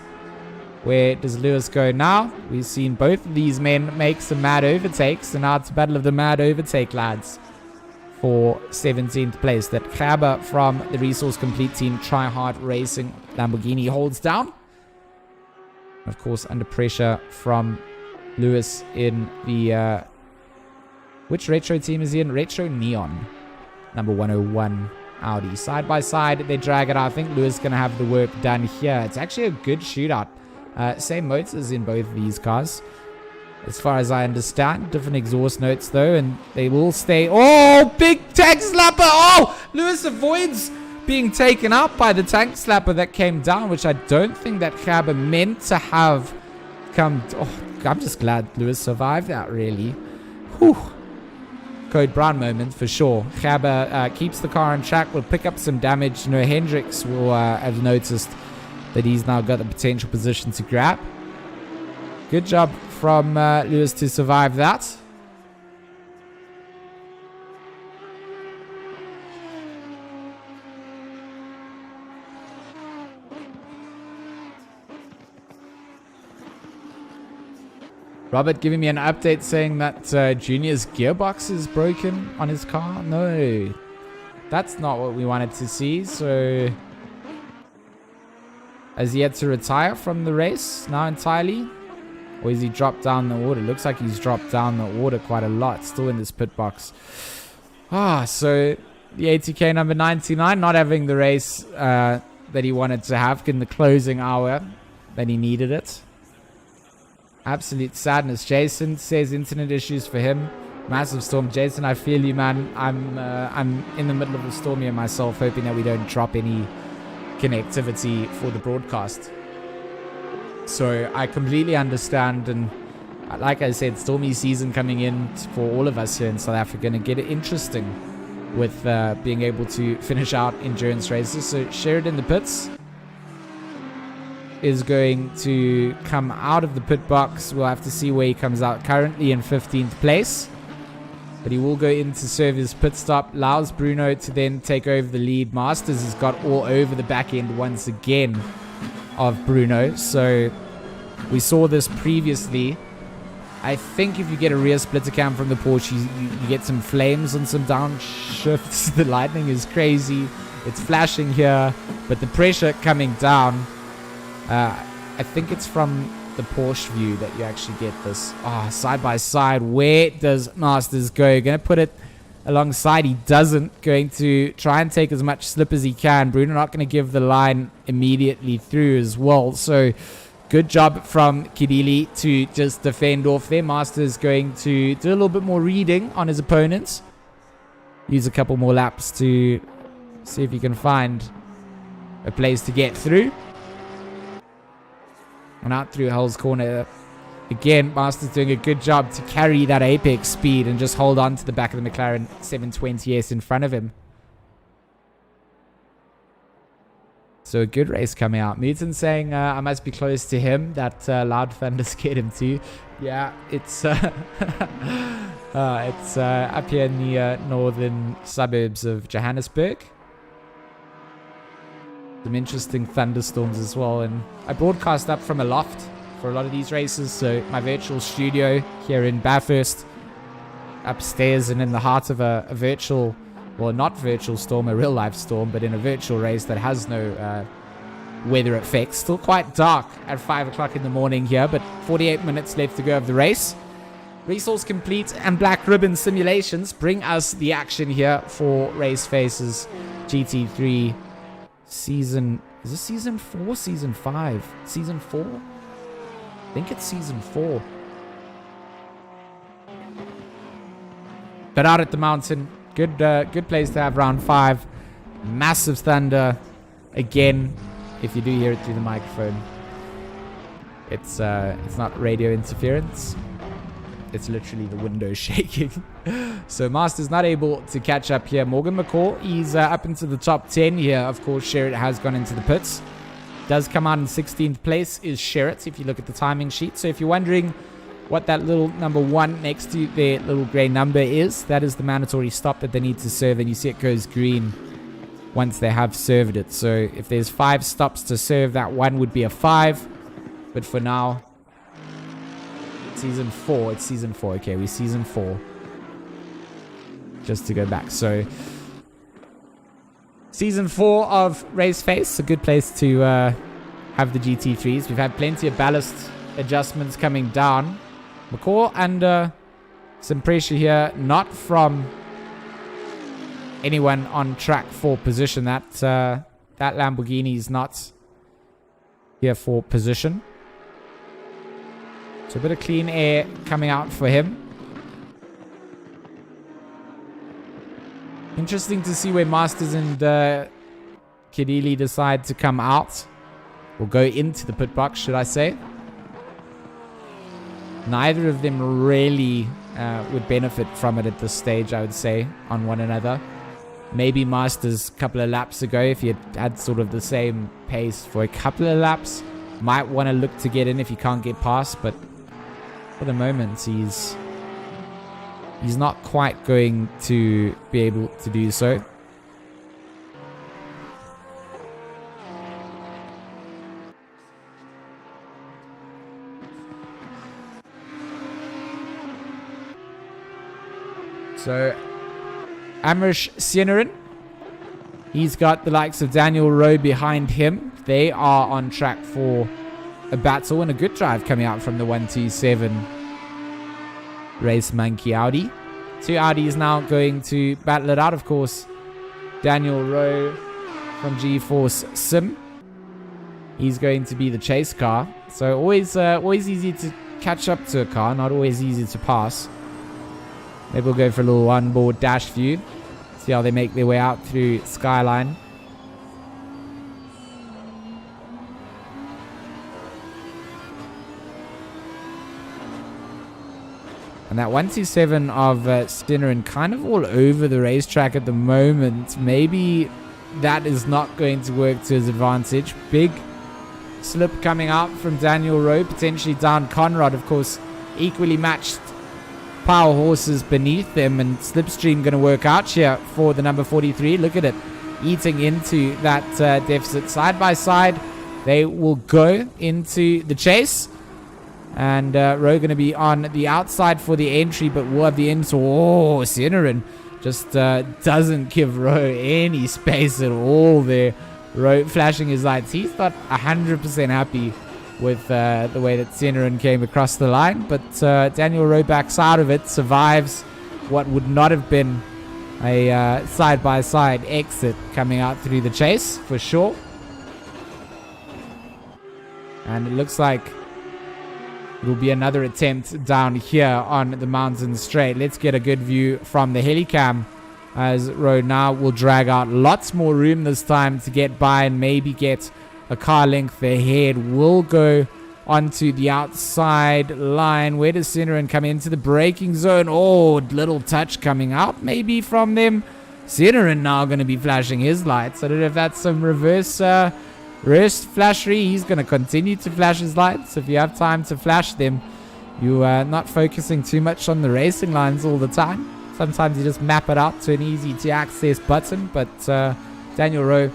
Where does Lewis go now? We've seen both of these men make some mad overtakes. So now it's a battle of the mad overtake, lads. For 17th place. That Gerber from the Resource Complete team, Try Hard Racing Lamborghini, holds down. Of course, under pressure from Lewis in the... which retro team is he in? Retro Neon. Number 101 Audi. Side by side, they drag it out. I think Lewis is going to have the work done here. It's actually a good shootout. Same motors in both of these cars, as far as I understand. Different exhaust notes though, and they will stay. Oh, big tank slapper! Oh, Lewis avoids being taken out by the tank slapper that came down, which I don't think that Gerber meant to have come. Oh, I'm just glad Lewis survived that, really. Whew. Code Brown moment for sure. Gerber keeps the car on track, will pick up some damage. No, Hendricks will have noticed that he's now got the potential position to grab. Good job from Lewis to survive that. Robert giving me an update saying that Junior's gearbox is broken on his car. No, that's not what we wanted to see. So... has he had to retire from the race now entirely? Or is he dropped down the order? Looks like he's dropped down the order quite a lot. Still in this pit box. So the ATK number 99 not having the race that he wanted to have in the closing hour that he needed it. Absolute sadness. Jason says internet issues for him. Massive storm. Jason, I feel you, man. I'm in the middle of a storm here myself, hoping that we don't drop any connectivity for the broadcast. So I completely understand, and like I said, stormy season coming in for all of us here in South Africa, and get it interesting with being able to finish out endurance races. So Sherrod in the pits is going to come out of the pit box. We'll have to see where he comes out. Currently in 15th place, but he will go in to serve his pit stop. Allows Bruno to then take over the lead. Masters has got all over the back end once again of Bruno. So we saw this previously. I think if you get a rear splitter cam from the Porsche, you get some flames on some downshifts. The lightning is crazy. It's flashing here, but the pressure coming down, I think it's from the Porsche view that you actually get this. Side by side. Where does Masters go? Going to put it alongside. He doesn't. Going to try and take as much slip as he can. Bruno not going to give the line immediately through as well. So good job from Kidili to just defend off there. Masters going to do a little bit more reading on his opponents. Use a couple more laps to see if he can find a place to get through. And out through Hull's corner. Again, Masters doing a good job to carry that apex speed and just hold on to the back of the McLaren 720S in front of him. So a good race coming out. Muton saying I must be close to him. That loud thunder scared him too. Yeah, it's it's up here in the northern suburbs of Johannesburg. Some interesting thunderstorms as well. And I broadcast up from a loft for a lot of these races. So my virtual studio here in Bathurst, upstairs and in the heart of a virtual, well, not virtual storm, a real life storm, but in a virtual race that has no weather effects. Still quite dark at 5 o'clock in the morning here, but 48 minutes left to go of the race. Resource complete, and black ribbon simulations bring us the action here for Raceface's GT3 season. Is this season 4? Season 5? Season 4? I think it's season 4. But out at the mountain, good place to have round 5. Massive thunder. Again, if you do hear it through the microphone, it's not radio interference. It's literally the window shaking. So Master's not able to catch up here. Morgan McCall, he's up into the top 10 here. Of course, Sherrod has gone into the pits. Does come out in 16th place is Sherrod, if you look at the timing sheet. So if you're wondering what that little number 1 next to their little grey number is, that is the mandatory stop that they need to serve. And you see it goes green once they have served it. So if there's 5 stops to serve, that 1 would be a 5. But for now, season 4. It's season 4. Okay, we're season 4. Just to go back. So season 4 of Raceface. A good place to have the GT3s. We've had plenty of ballast adjustments coming down. McCall under some pressure here. Not from anyone on track for position. That Lamborghini is not here for position. So a bit of clean air coming out for him. Interesting to see where Masters and Kidili decide to come out. Or go into the pit box, should I say. Neither of them really would benefit from it at this stage, I would say, on one another. Maybe Masters a couple of laps ago, if he had sort of the same pace for a couple of laps, might want to look to get in if he can't get past, but for the moment, he's not quite going to be able to do so. So, Amrish Sienarin, he's got the likes of Daniel Rowe behind him. They are on track for a battle and a good drive coming out from the 127 Race Monkey Audi. 2 Audis now going to battle it out. Of course, Daniel Rowe from GeForce Sim. He's going to be the chase car. So always easy to catch up to a car, not always easy to pass. Maybe we'll go for a little onboard dash view. See how they make their way out through Skyline. And that 127 of Stenerin kind of all over the racetrack at the moment. Maybe that is not going to work to his advantage. Big slip coming out from Daniel Rowe, potentially down Conrad. Of course, equally matched power horses beneath them, and Slipstream going to work out here for the number 43. Look at it, eating into that deficit. Side by side, they will go into the chase. And Rowe going to be on the outside for the entry, but we'll have the inside. Oh, Stenerin just doesn't give Rowe any space at all there. Rowe flashing his lights. He's not 100% happy with the way that Stenerin came across the line, but Daniel Rowe backs out of it, survives what would not have been a side-by-side exit coming out through the chase, for sure. And it looks like it will be another attempt down here on the mountain straight. Let's get a good view from the helicam as Rowe now will drag out lots more room this time to get by and maybe get a car length ahead. Will go onto the outside line. Where does Stenerin come into the braking zone? Oh, little touch coming out maybe from them. Stenerin now going to be flashing his lights. I don't know if that's some reverse flashery. He's going to continue to flash his lights. If you have time to flash them, you are not focusing too much on the racing lines all the time. Sometimes you just map it out to an easy to access button. But Daniel Rowe,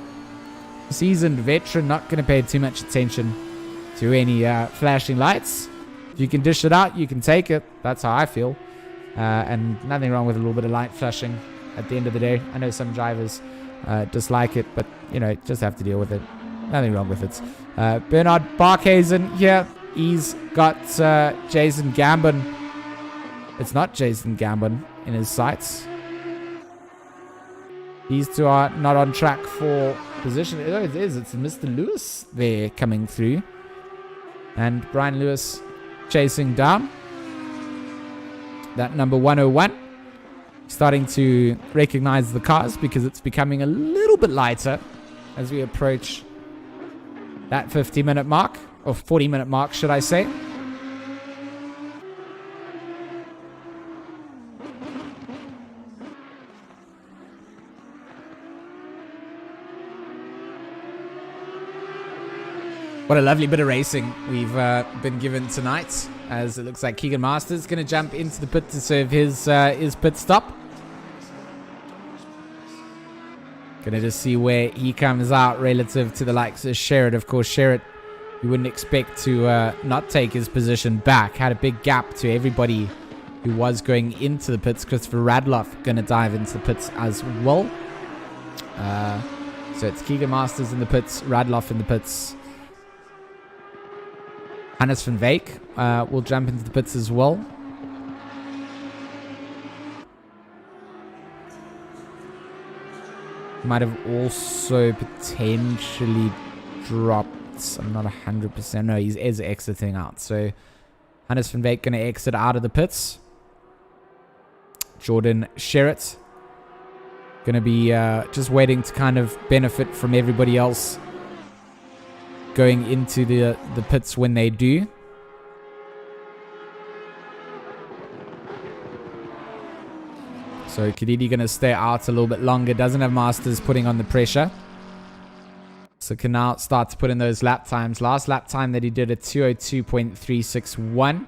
seasoned veteran, not going to pay too much attention to any flashing lights. If you can dish it out, you can take it. That's how I feel. And nothing wrong with a little bit of light flashing at the end of the day. I know some drivers dislike it, but you know, just have to deal with it. Nothing wrong with it. Bernard Barkhazen here. He's got Jason Gambon. It's not Jason Gambon in his sights. These two are not on track for position. Oh, it is. It's Mr. Lewis there coming through. And Brian Lewis chasing down. That number 101. Starting to recognize the cars because it's becoming a little bit lighter as we approach that 50-minute mark, or 40-minute mark, should I say. What a lovely bit of racing we've been given tonight, as it looks like Keegan Masters is going to jump into the pit to serve his pit stop. Gonna just see where he comes out relative to the likes of Sherritt. Of course, Sherritt, you wouldn't expect to not take his position back. Had a big gap to everybody who was going into the pits. Christopher Radloff gonna dive into the pits as well. So it's Keegan Masters in the pits, Radloff in the pits. Hannes van Wyk will jump into the pits as well. Might have also potentially dropped. I'm not 100%. No, he is exiting out. So Hannes van Wyk going to exit out of the pits. Jordan Sherritt going to be just waiting to kind of benefit from everybody else going into the pits when they do. So Kadidi going to stay out a little bit longer. Doesn't have Masters putting on the pressure. So can now start to put in those lap times. Last lap time that he did a 2:02.361.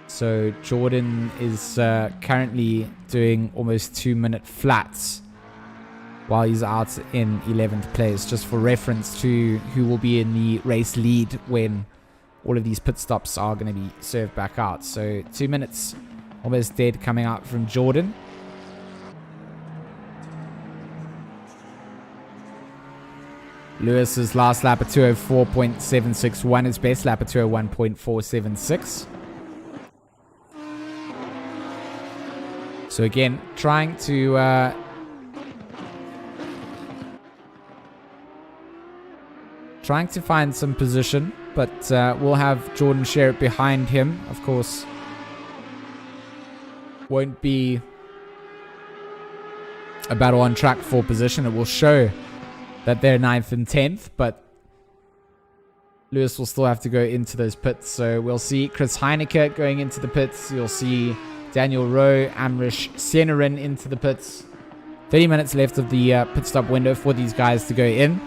So Jordan is currently doing almost 2-minute flats while he's out in 11th place. Just for reference to who will be in the race lead when all of these pit stops are going to be served back out. So 2 minutes almost dead coming out from Jordan. Lewis's last lap at 2:04.761. His best lap at 2:01.476. So again, trying to find some position, but we'll have Jordan Sherritt behind him. Of course, won't be a battle on track for position. It will show that they're 9th and 10th, but Lewis will still have to go into those pits. So we'll see Chris Heineke going into the pits. You'll see Daniel Rowe, Amrish Senerin into the pits. 30 minutes left of the pit stop window for these guys to go in.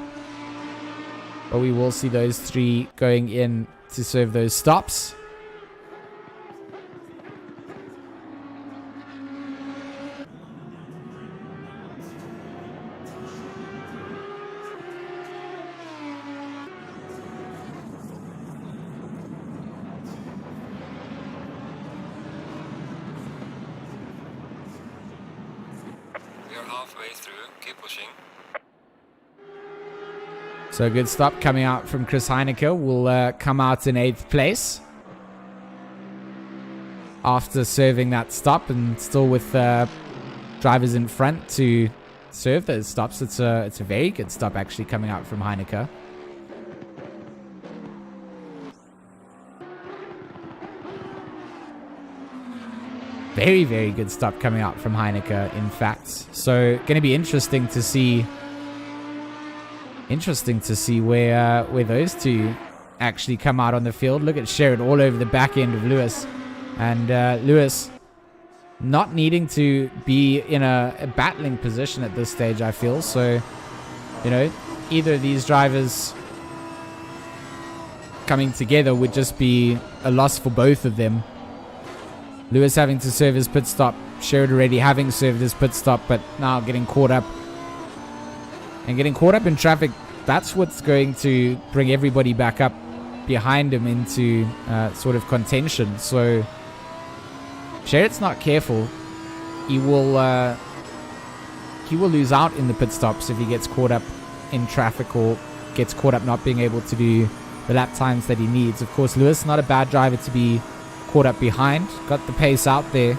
But we will see those three going in to serve those stops. Halfway through, keep pushing. So a good stop coming out from Chris Heineke. Will come out in 8th place after serving that stop, and still with drivers in front to serve those stops. It's a very good stop actually coming out from Heineke. Very, very good stop coming out from Heineke, in fact. So, going to be interesting to see where those two actually come out on the field. Look at Sherrod all over the back end of Lewis. And Lewis not needing to be in a battling position at this stage, I feel. So, you know, either of these drivers coming together would just be a loss for both of them. Lewis having to serve his pit stop. Sherrod already having served his pit stop, but now getting caught up. And getting caught up in traffic, that's what's going to bring everybody back up behind him into sort of contention. So, Sherrod's not careful. He will lose out in the pit stops if he gets caught up in traffic or gets caught up not being able to do the lap times that he needs. Of course, Lewis, not a bad driver to be caught up behind. Got the pace out there.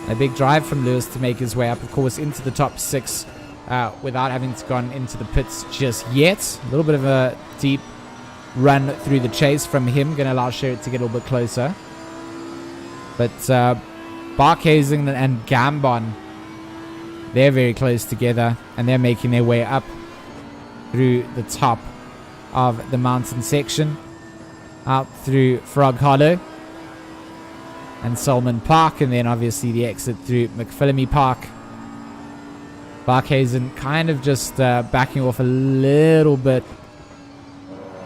A big drive from Lewis to make his way up, of course, into the top 6 without having to gone into the pits just yet. A little bit of a deep run through the chase from him. Going to allow Sherrod to get a little bit closer. But Barkhuizen and Gambon, they're very close together, and they're making their way up through the top of the mountain section, out through Frog Hollow and Solomon Park, and then obviously the exit through McPhillamy Park. Barkhuizen kind of just backing off a little bit,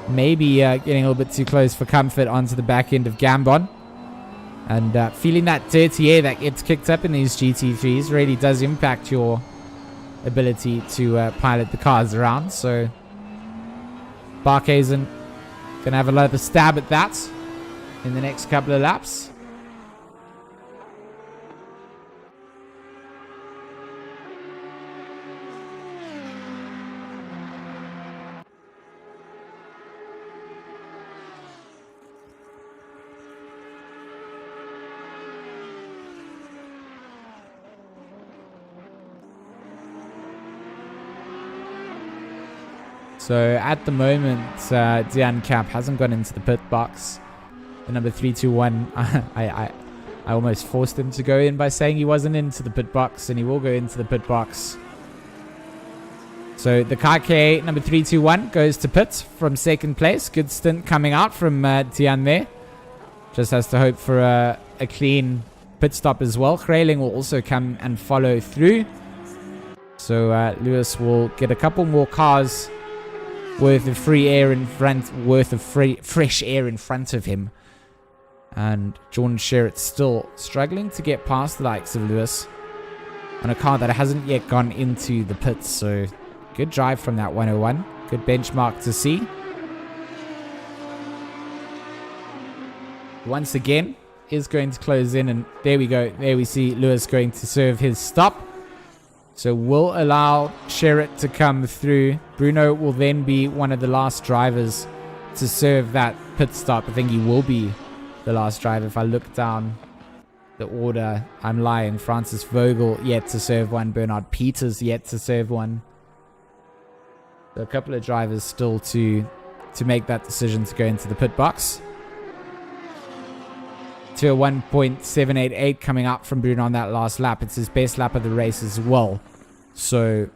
maybe getting a little bit too close for comfort onto the back end of Gambon. And feeling that dirty air that gets kicked up in these GT3s really does impact your ability to pilot the cars around. So Barkhuizen going to have another stab at that in the next couple of laps. So at the moment, Dian Cap hasn't gone into the pit box. The number 321, I almost forced him to go in by saying he wasn't into the pit box, and he will go into the pit box. So the KK number 321 goes to pit from second place. Good stint coming out from Dian there. Just has to hope for a clean pit stop as well. Grayling will also come and follow through. So Lewis will get a couple more cars worth of fresh air in front of him. And Jordan Sherrod still struggling to get past the likes of Lewis on a car that hasn't yet gone into the pits. So good drive from that 101. Good benchmark to see. Once again is going to close in, and there we go. There we see Lewis going to serve his stop. So we'll allow Sherrod to come through. Bruno will then be one of the last drivers to serve that pit stop. I think he will be the last driver. If I look down the order, I'm lying. Francis Vogel yet to serve one. Bernard Peters yet to serve one. So a couple of drivers still to make that decision to go into the pit box. To a 1.788 coming up from Bruno on that last lap. It's his best lap of the race as well. So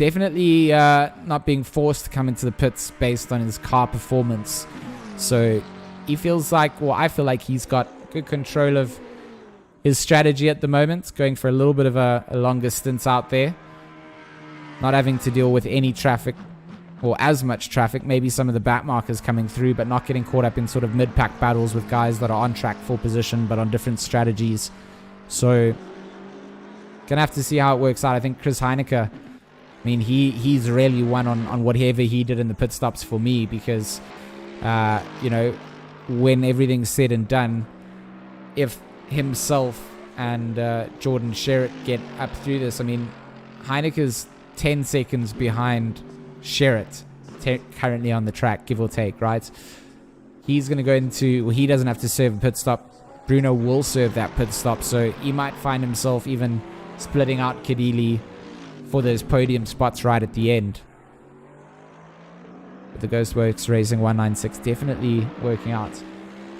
definitely not being forced to come into the pits based on his car performance. So he feels like, well, I feel like he's got good control of his strategy at the moment, going for a little bit of a longer stint out there, not having to deal with any traffic or as much traffic, maybe some of the back markers coming through, but not getting caught up in sort of mid-pack battles with guys that are on track for position but on different strategies. So gonna have to see how it works out. I think Chris Heineke, I mean, he's really won on whatever he did in the pit stops for me, because you know, when everything's said and done, if himself and Jordan Sherritt get up through this, I mean, Heineke's 10 seconds behind Sherritt currently on the track, give or take, right? He's going to go into, well, he doesn't have to serve a pit stop. Bruno will serve that pit stop, so he might find himself even splitting out Kadili for those podium spots right at the end. But the Ghostworks Racing 196 definitely working out.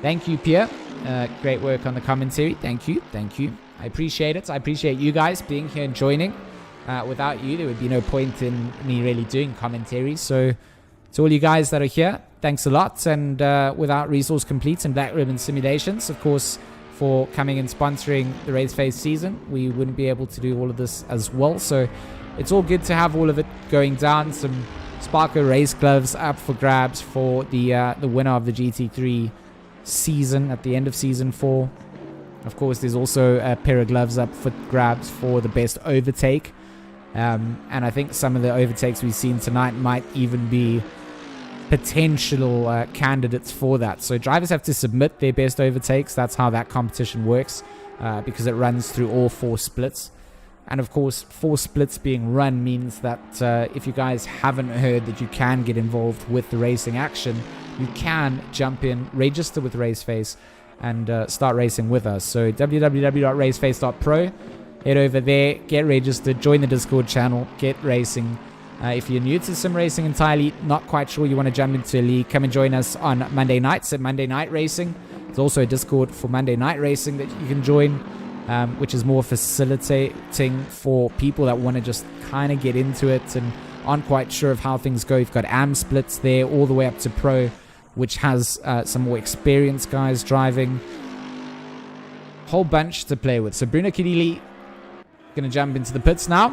Thank you, Pierre. Great work on the commentary. Thank you. I appreciate it. I appreciate you guys being here and joining. Without you, there would be no point in me really doing commentary. So to all you guys that are here, thanks a lot. And without Resource Complete and Black Ribbon Simulations, of course, for coming and sponsoring the Raceface season, we wouldn't be able to do all of this as well. So it's all good to have all of it going down. Some Sparko race gloves up for grabs for the winner of the GT3 season at the end of season 4. Of course, there's also a pair of gloves up for grabs for the best overtake. And I think some of the overtakes we've seen tonight might even be potential candidates for that. So drivers have to submit their best overtakes. That's how that competition works, because it runs through all 4 splits. And of course, 4 splits being run means that if you guys haven't heard that you can get involved with the racing action, you can jump in, register with Raceface, and start racing with us. So www.raceface.pro. Head over there, get registered, join the Discord channel, get racing. If you're new to sim racing entirely, not quite sure you want to jump into a league, come and join us on Monday nights at Monday Night Racing. There's also a Discord for Monday Night Racing that you can join, which is more facilitating for people that want to just kind of get into it and aren't quite sure of how things go. You've got AM splits there all the way up to Pro, which has some more experienced guys driving. Whole bunch to play with. So Bruno Kadili going to jump into the pits now.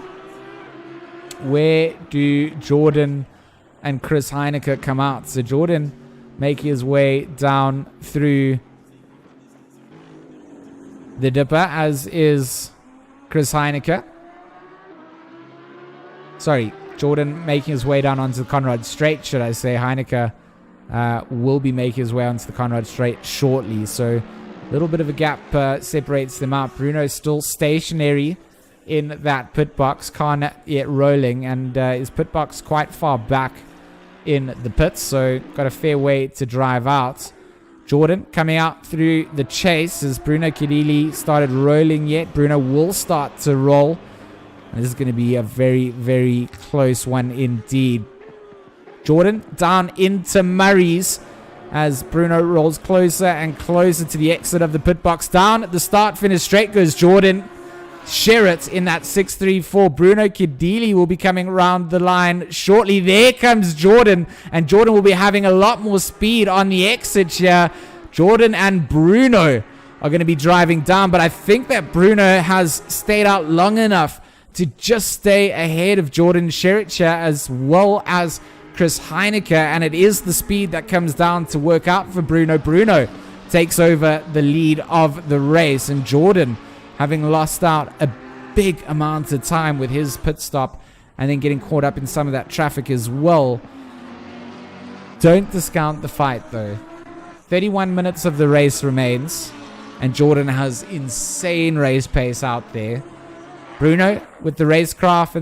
Where do Jordan and Chris Heineke come out? So Jordan making his way down through the dipper, as is Chris Heineke. Sorry, Jordan making his way down onto the Conrad Straight, should I say. Heineke will be making his way onto the Conrad Straight shortly. So a little bit of a gap separates them out. Bruno's still stationary in that pit box, car not yet rolling, and his pit box quite far back in the pits, so got a fair way to drive out. Jordan coming out through the chase as Bruno Kadili started rolling yet. Bruno will start to roll. And this is going to be a very, very close one indeed. Jordan down into Murray's as Bruno rolls closer and closer to the exit of the pit box. Down at the start finish straight goes Jordan Sherritt in that 634. Bruno Kadili will be coming around the line shortly. There comes Jordan, and Jordan will be having a lot more speed on the exit here. Jordan and Bruno are going to be driving down, but I think that Bruno has stayed out long enough to just stay ahead of Jordan Sherritt here, as well as Chris Heineke, and it is the speed that comes down to work out for Bruno. Bruno takes over the lead of the race, and Jordan, having lost out a big amount of time with his pit stop and then getting caught up in some of that traffic as well. Don't discount the fight though. 31 minutes of the race remains, and Jordan has insane race pace out there. Bruno with the racecraft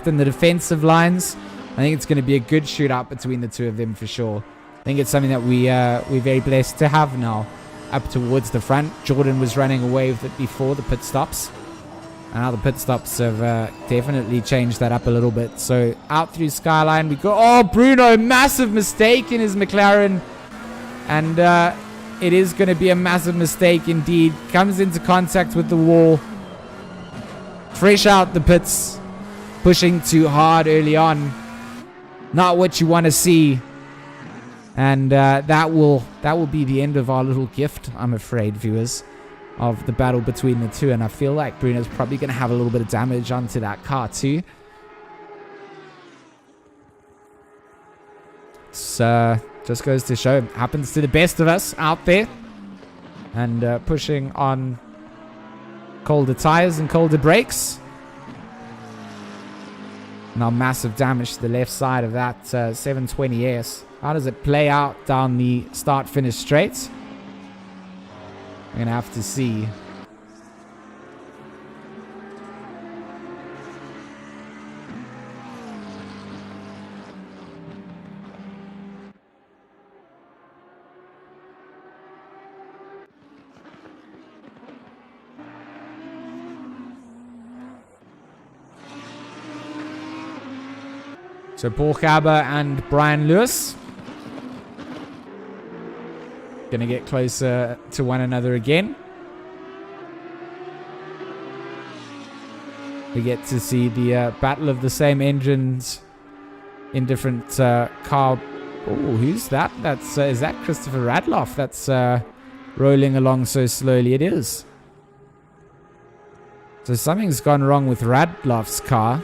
and the defensive lines. I think it's going to be a good shootout between the two of them for sure. I think it's something that we're very blessed to have now. Up towards the front. Jordan was running away with it before the pit stops. And now the pit stops have definitely changed that up a little bit. So out through Skyline we go. Oh, Bruno, massive mistake in his McLaren. And it is going to be a massive mistake indeed. Comes into contact with the wall. Fresh out the pits. pushing too hard early on. Not what you want to see. And that will be the end of our little gift, I'm afraid, viewers, of the battle between the two. And I feel like Bruno's probably going to have a little bit of damage onto that car too. It's just goes to show, happens to the best of us out there. And pushing on colder tires and colder brakes. Now massive damage to the left side of that 720S. How does it play out down the start-finish straight? We're going to have to see. So Paul Gerber and Brian Lewis gonna get closer to one another again. We get to see the battle of the same engines in different car. Oh, who's that? That's is that Christopher Radloff? That's rolling along so slowly. It is. So something's gone wrong with Radloff's car.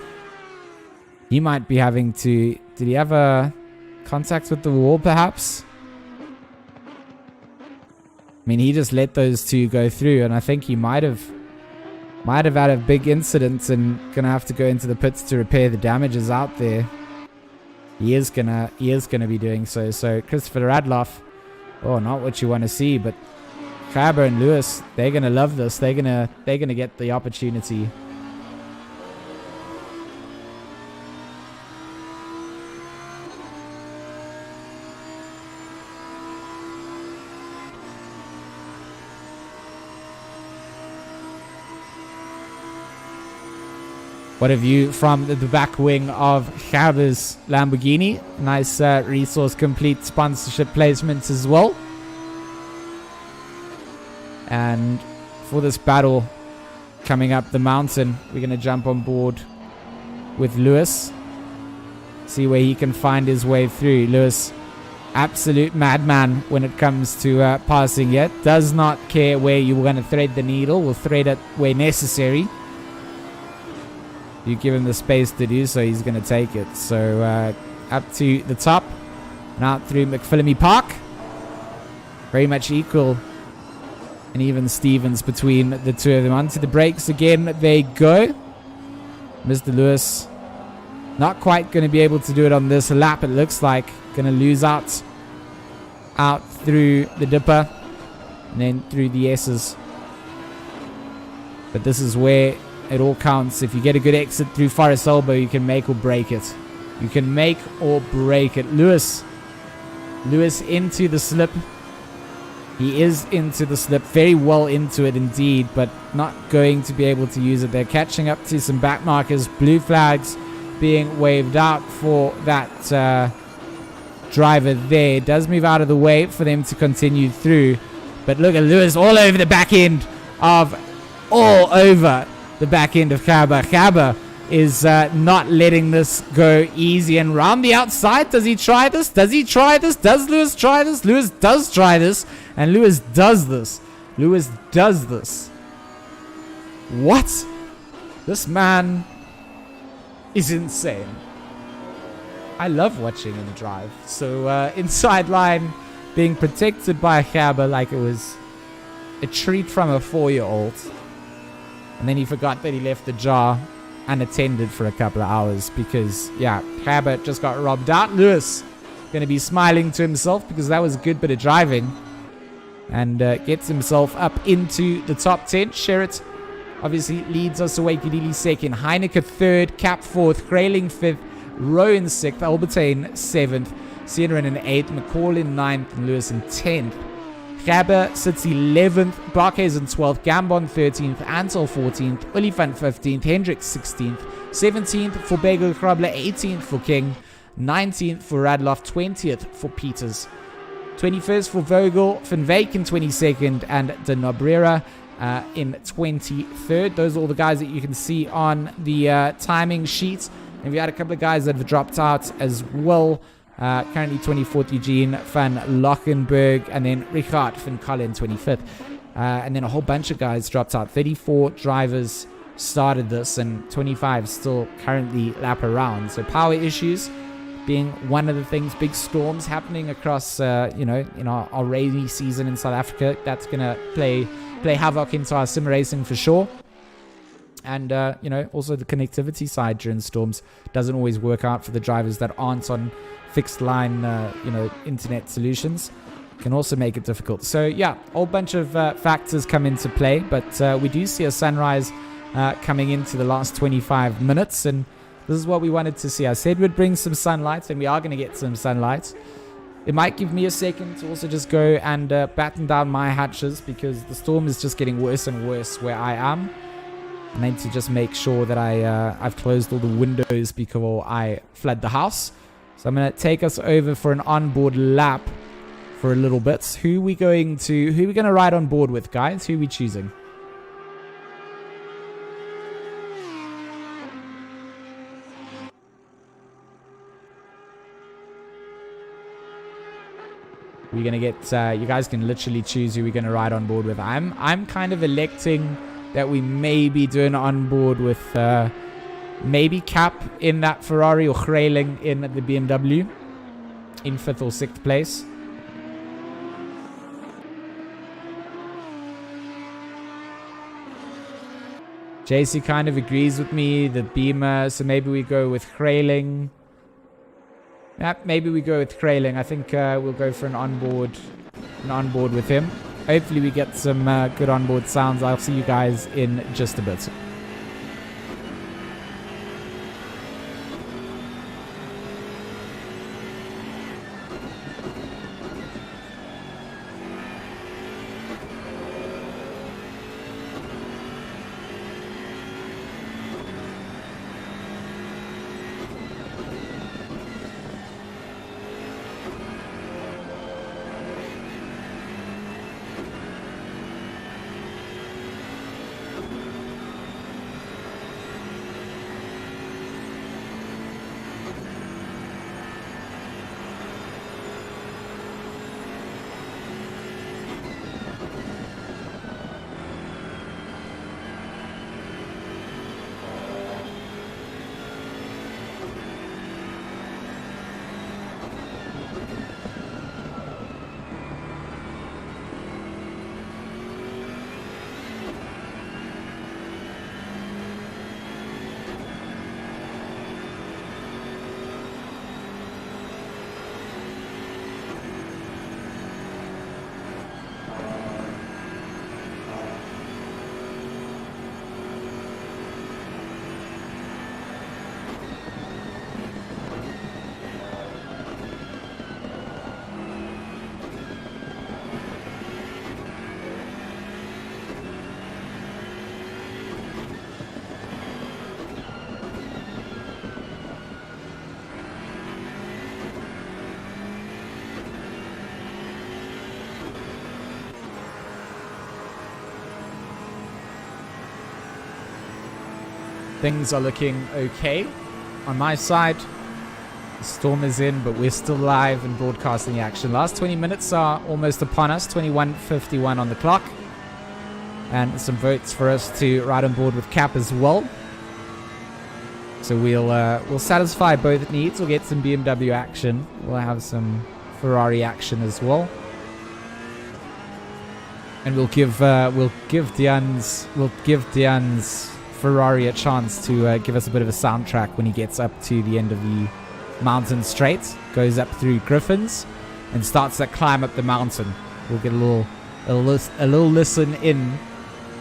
He might be having to... Did he have a contact with the wall, perhaps? I mean, he just let those two go through, and I think he might have had a big incident and gonna have to go into the pits to repair the damages out there. He is gonna be doing so. So Christopher Radloff, oh, not what you want to see, but Gerber and Lewis, they're gonna love this. They're gonna get the opportunity. What a view from the back wing of Gerber's Lamborghini. Nice Resource Complete sponsorship placements as well. And for this battle coming up the mountain, we're going to jump on board with Lewis. See where he can find his way through. Lewis, absolute madman when it comes to passing yet. Does not care where you're going to thread the needle. Will thread it where necessary. You give him the space to do so, he's going to take it. So up to the top and out through McPhillamy Park. Very much equal and even Stevens between the two of them. Onto the brakes again they go. Mr. Lewis not quite going to be able to do it on this lap, it looks like. Going to lose out through the dipper and then through the S's. But this is where it all counts. If you get a good exit through Forest Elbow, you can make or break it. You can make or break it. Lewis into the slip. He is into the slip. Very well into it indeed, but not going to be able to use it. They're catching up to some back markers. Blue flags being waved out for that driver there. It does move out of the way for them to continue through. But look at Lewis all over the back end of Gerber. Gerber is not letting this go easy. And round the outside, does he try this? Does Lewis try this? Lewis does try this. And Lewis does this. What? This man is insane. I love watching him drive. So inside line being protected by Gerber like it was a treat from a 4-year-old. And then he forgot that he left the jar unattended for a couple of hours because, yeah, Gerber just got robbed out. Lewis going to be smiling to himself because that was a good bit of driving. And gets himself up into the top 10. Sherritt obviously leads us away. Gidili second. Heineke third. Cap fourth. Grayling fifth. Rowan sixth. Albertine seventh. Cedar in 8th. McCall in 9th. And Lewis in 10th. Gerber sits 11th, Barkhuis in 12th, Gambon 13th, Ansel 14th, Olifant 15th, Hendricks 16th, 17th for Bagel Krabler, 18th for King, 19th for Radloff, 20th for Peters, 21st for Vogel, Van Wyk in 22nd, and De Nobrera in 23rd. Those are all the guys that you can see on the timing sheet. And we had a couple of guys that have dropped out as well. Currently 24th, Eugene van Lockenberg, and then Richard van Collen, 25th. And then a whole bunch of guys dropped out. 34 drivers started this, and 25 still currently lap around. So power issues being one of the things, big storms happening across, in our rainy season in South Africa. That's going to play havoc into our sim racing for sure. And, also the connectivity side during storms doesn't always work out for the drivers that aren't on fixed line, internet solutions. Can also make it difficult. So, yeah, a whole bunch of factors come into play. But we do see a sunrise coming into the last 25 minutes. And this is what we wanted to see. I said we'd bring some sunlight, and we are going to get some sunlight. It might give me a second to also just go and batten down my hatches, because the storm is just getting worse and worse where I am. I need to just make sure that I've closed all the windows before I flood the house. So I'm going to take us over for an onboard lap for a little bit. Who are we going to ride on board with, guys? Who are we choosing? We're going to get, you guys can literally choose who we're going to ride on board with. I'm kind of electing that we maybe do an onboard with maybe Cap in that Ferrari, or Grayling in the BMW in 5th or 6th place. JC kind of agrees with me, the Beamer, so maybe we go with Grayling. Yeah, maybe we go with Grayling. I think we'll go for an onboard with him. Hopefully we get some good onboard sounds. I'll see you guys in just a bit. Things are looking okay on my side. The storm is in, but we're still live and broadcasting the action. Last 20 minutes are almost upon us. 21:51 on the clock. And some votes for us to ride on board with Cap as well. So we'll satisfy both needs. We'll get some BMW action. We'll have some Ferrari action as well. And we'll give Diane's Ferrari a chance to give us a bit of a soundtrack when he gets up to the end of the mountain straight, goes up through Griffins, and starts that climb up the mountain. We'll get a little listen in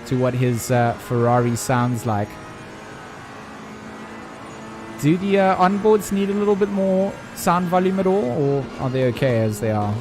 to what his Ferrari sounds like. Do the onboards need a little bit more sound volume at all, or are they okay as they are?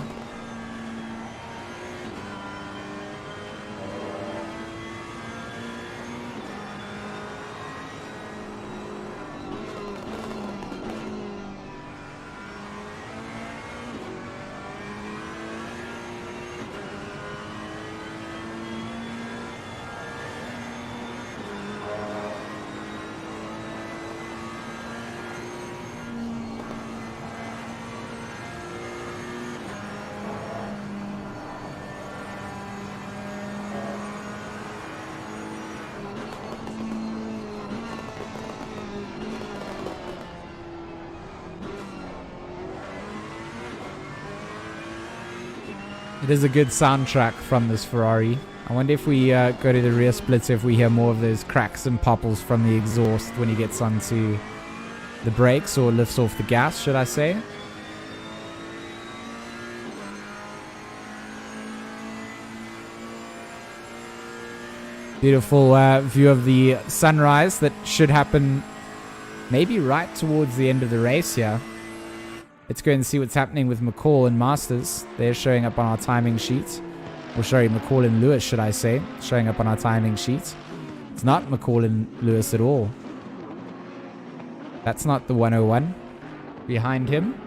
It is a good soundtrack from this Ferrari. I wonder if we go to the rear splitter, if we hear more of those cracks and popples from the exhaust when he gets onto the brakes, or lifts off the gas, should I say. Beautiful view of the sunrise that should happen maybe right towards the end of the race here. Let's go and see what's happening with McCall and Masters. They're showing up on our timing sheet. Or sorry, McCall and Lewis, should I say, showing up on our timing sheet. It's not McCall and Lewis at all. That's not the 101 behind him.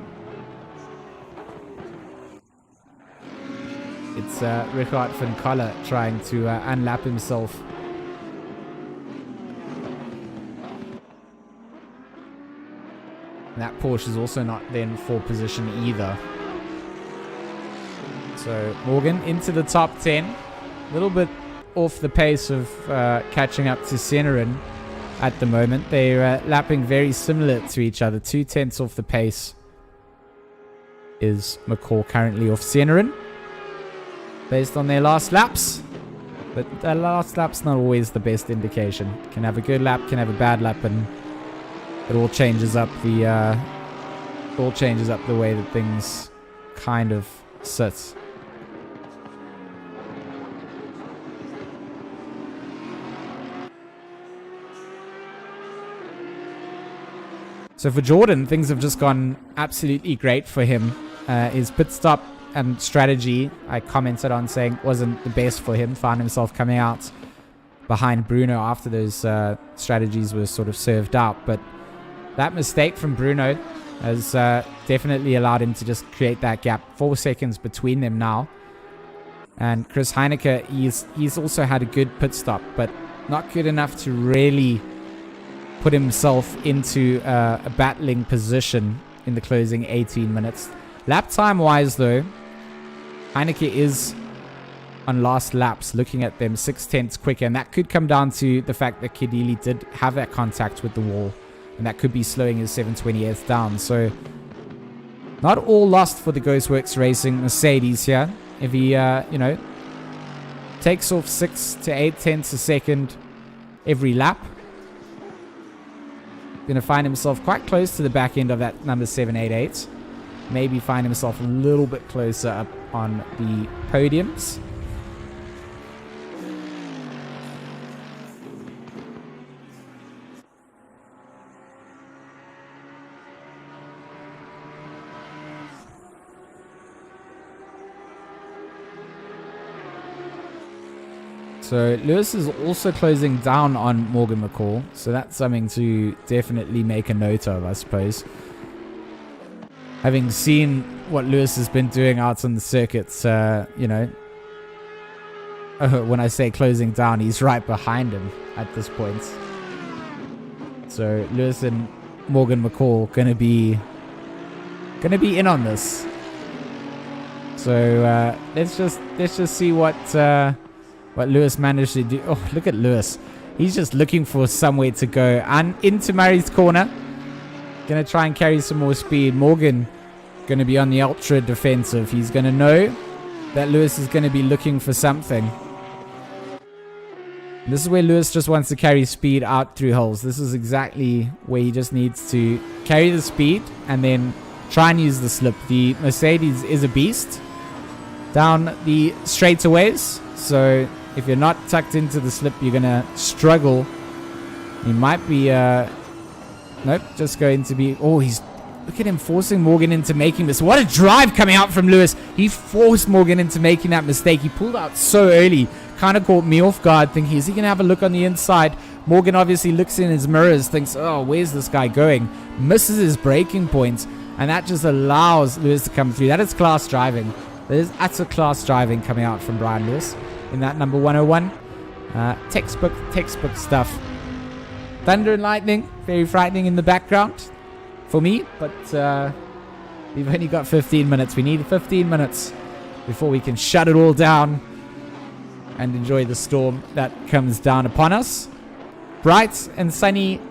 It's Richard van Koller trying to unlap himself. And that Porsche is also not then for position either. So Morgan into the top 10. A little bit off the pace of catching up to Senerin at the moment. They're lapping very similar to each other. 2/10 off the pace is McCall currently off Senerin, based on their last laps. But the last lap's not always the best indication. Can have a good lap, can have a bad lap, and it all changes up the way that things kind of sit. So for Jordan, things have just gone absolutely great for him. His pit stop and strategy, I commented on saying, wasn't the best for him. Found himself coming out behind Bruno after those strategies were sort of served out. But that mistake from Bruno has definitely allowed him to just create that gap. 4 seconds between them now. And Chris Heineke, he's also had a good pit stop, but not good enough to really put himself into a battling position in the closing 18 minutes. Lap time wise though, Heineke is on last laps, looking at them 6/10 quicker, and that could come down to the fact that Kedili did have that contact with the wall, and that could be slowing his 720th down. So not all lost for the Ghostworks Racing Mercedes here. If he takes off 6 to 8 tenths a second every lap, going to find himself quite close to the back end of that number 788. Maybe find himself a little bit closer up on the podiums. So Lewis is also closing down on Morgan McCall. So that's something to definitely make a note of, I suppose. Having seen what Lewis has been doing out on the circuits, when I say closing down, he's right behind him at this point. So Lewis and Morgan McCall gonna be in on this. So let's just see what Lewis managed to do. Oh, look at Lewis. He's just looking for somewhere to go. And into Murray's corner. Going to try and carry some more speed. Morgan going to be on the ultra defensive. He's going to know that Lewis is going to be looking for something. And this is where Lewis just wants to carry speed out through holes. This is exactly where he just needs to carry the speed and then try and use the slip. The Mercedes is a beast down the straightaways. So if you're not tucked into the slip, you're going to struggle. He might be... nope, just going to be... Oh, look at him forcing Morgan into making this. What a drive coming out from Lewis. He forced Morgan into making that mistake. He pulled out so early. Kind of caught me off guard, thinking, is he going to have a look on the inside? Morgan obviously looks in his mirrors, thinks, oh, where's this guy going? Misses his braking points, and that just allows Lewis to come through. That is class driving. That's a class driving coming out from Brian Lewis in that number 101. Textbook stuff. Thunder and lightning, very frightening in the background for me, but we've only got 15 minutes. We need 15 minutes before we can shut it all down and enjoy the storm that comes down upon us. Bright and sunny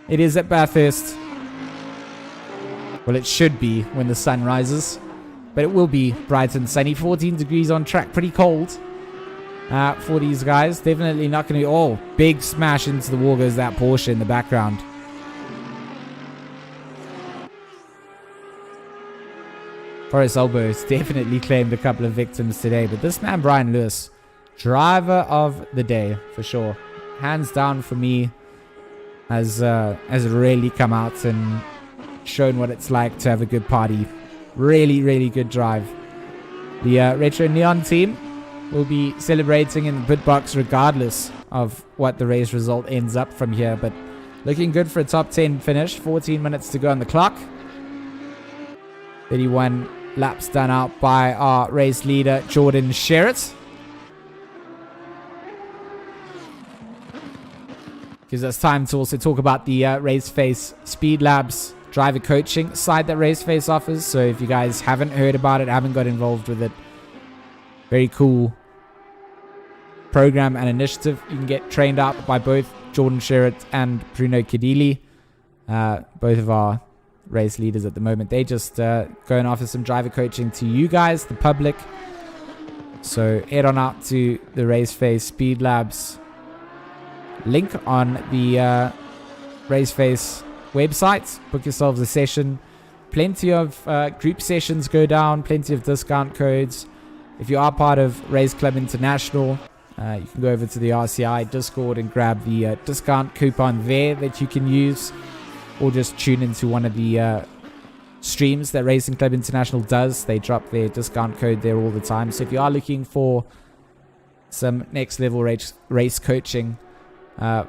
it is at Bathurst. Well, it should be when the sun rises. But it will be bright and sunny. 14 degrees on track. Pretty cold for these guys. Definitely not going to be... Oh, big smash into the wall goes that Porsche in the background. Forrest Elbow has definitely claimed a couple of victims today. But this man, Brian Lewis, driver of the day for sure. Hands down for me, has really come out and shown what it's like to have a good party. Really, really good drive. The Retro Neon team will be celebrating in the pit box regardless of what the race result ends up from here. But looking good for a top 10 finish. 14 minutes to go on the clock. 31 laps done out by our race leader, Jordan Sherritt. Gives us time to also talk about the Raceface Speed Labs driver coaching side that Raceface offers. So if you guys haven't heard about it, haven't got involved with it, very cool program and initiative. You can get trained up by both Jordan Sherritt and Bruno Cadili, both of our race leaders at the moment. They just go and offer some driver coaching to you guys, the public. So head on out to the Raceface Speed Labs link on the Raceface website. Book yourselves a session. Plenty of group sessions go down, plenty of discount codes. If you are part of Race Club International, you can go over to the RCI Discord and grab the discount coupon there that you can use, or just tune into one of the streams that Racing Club International does. They drop their discount code there all the time. So if you are looking for some next level race coaching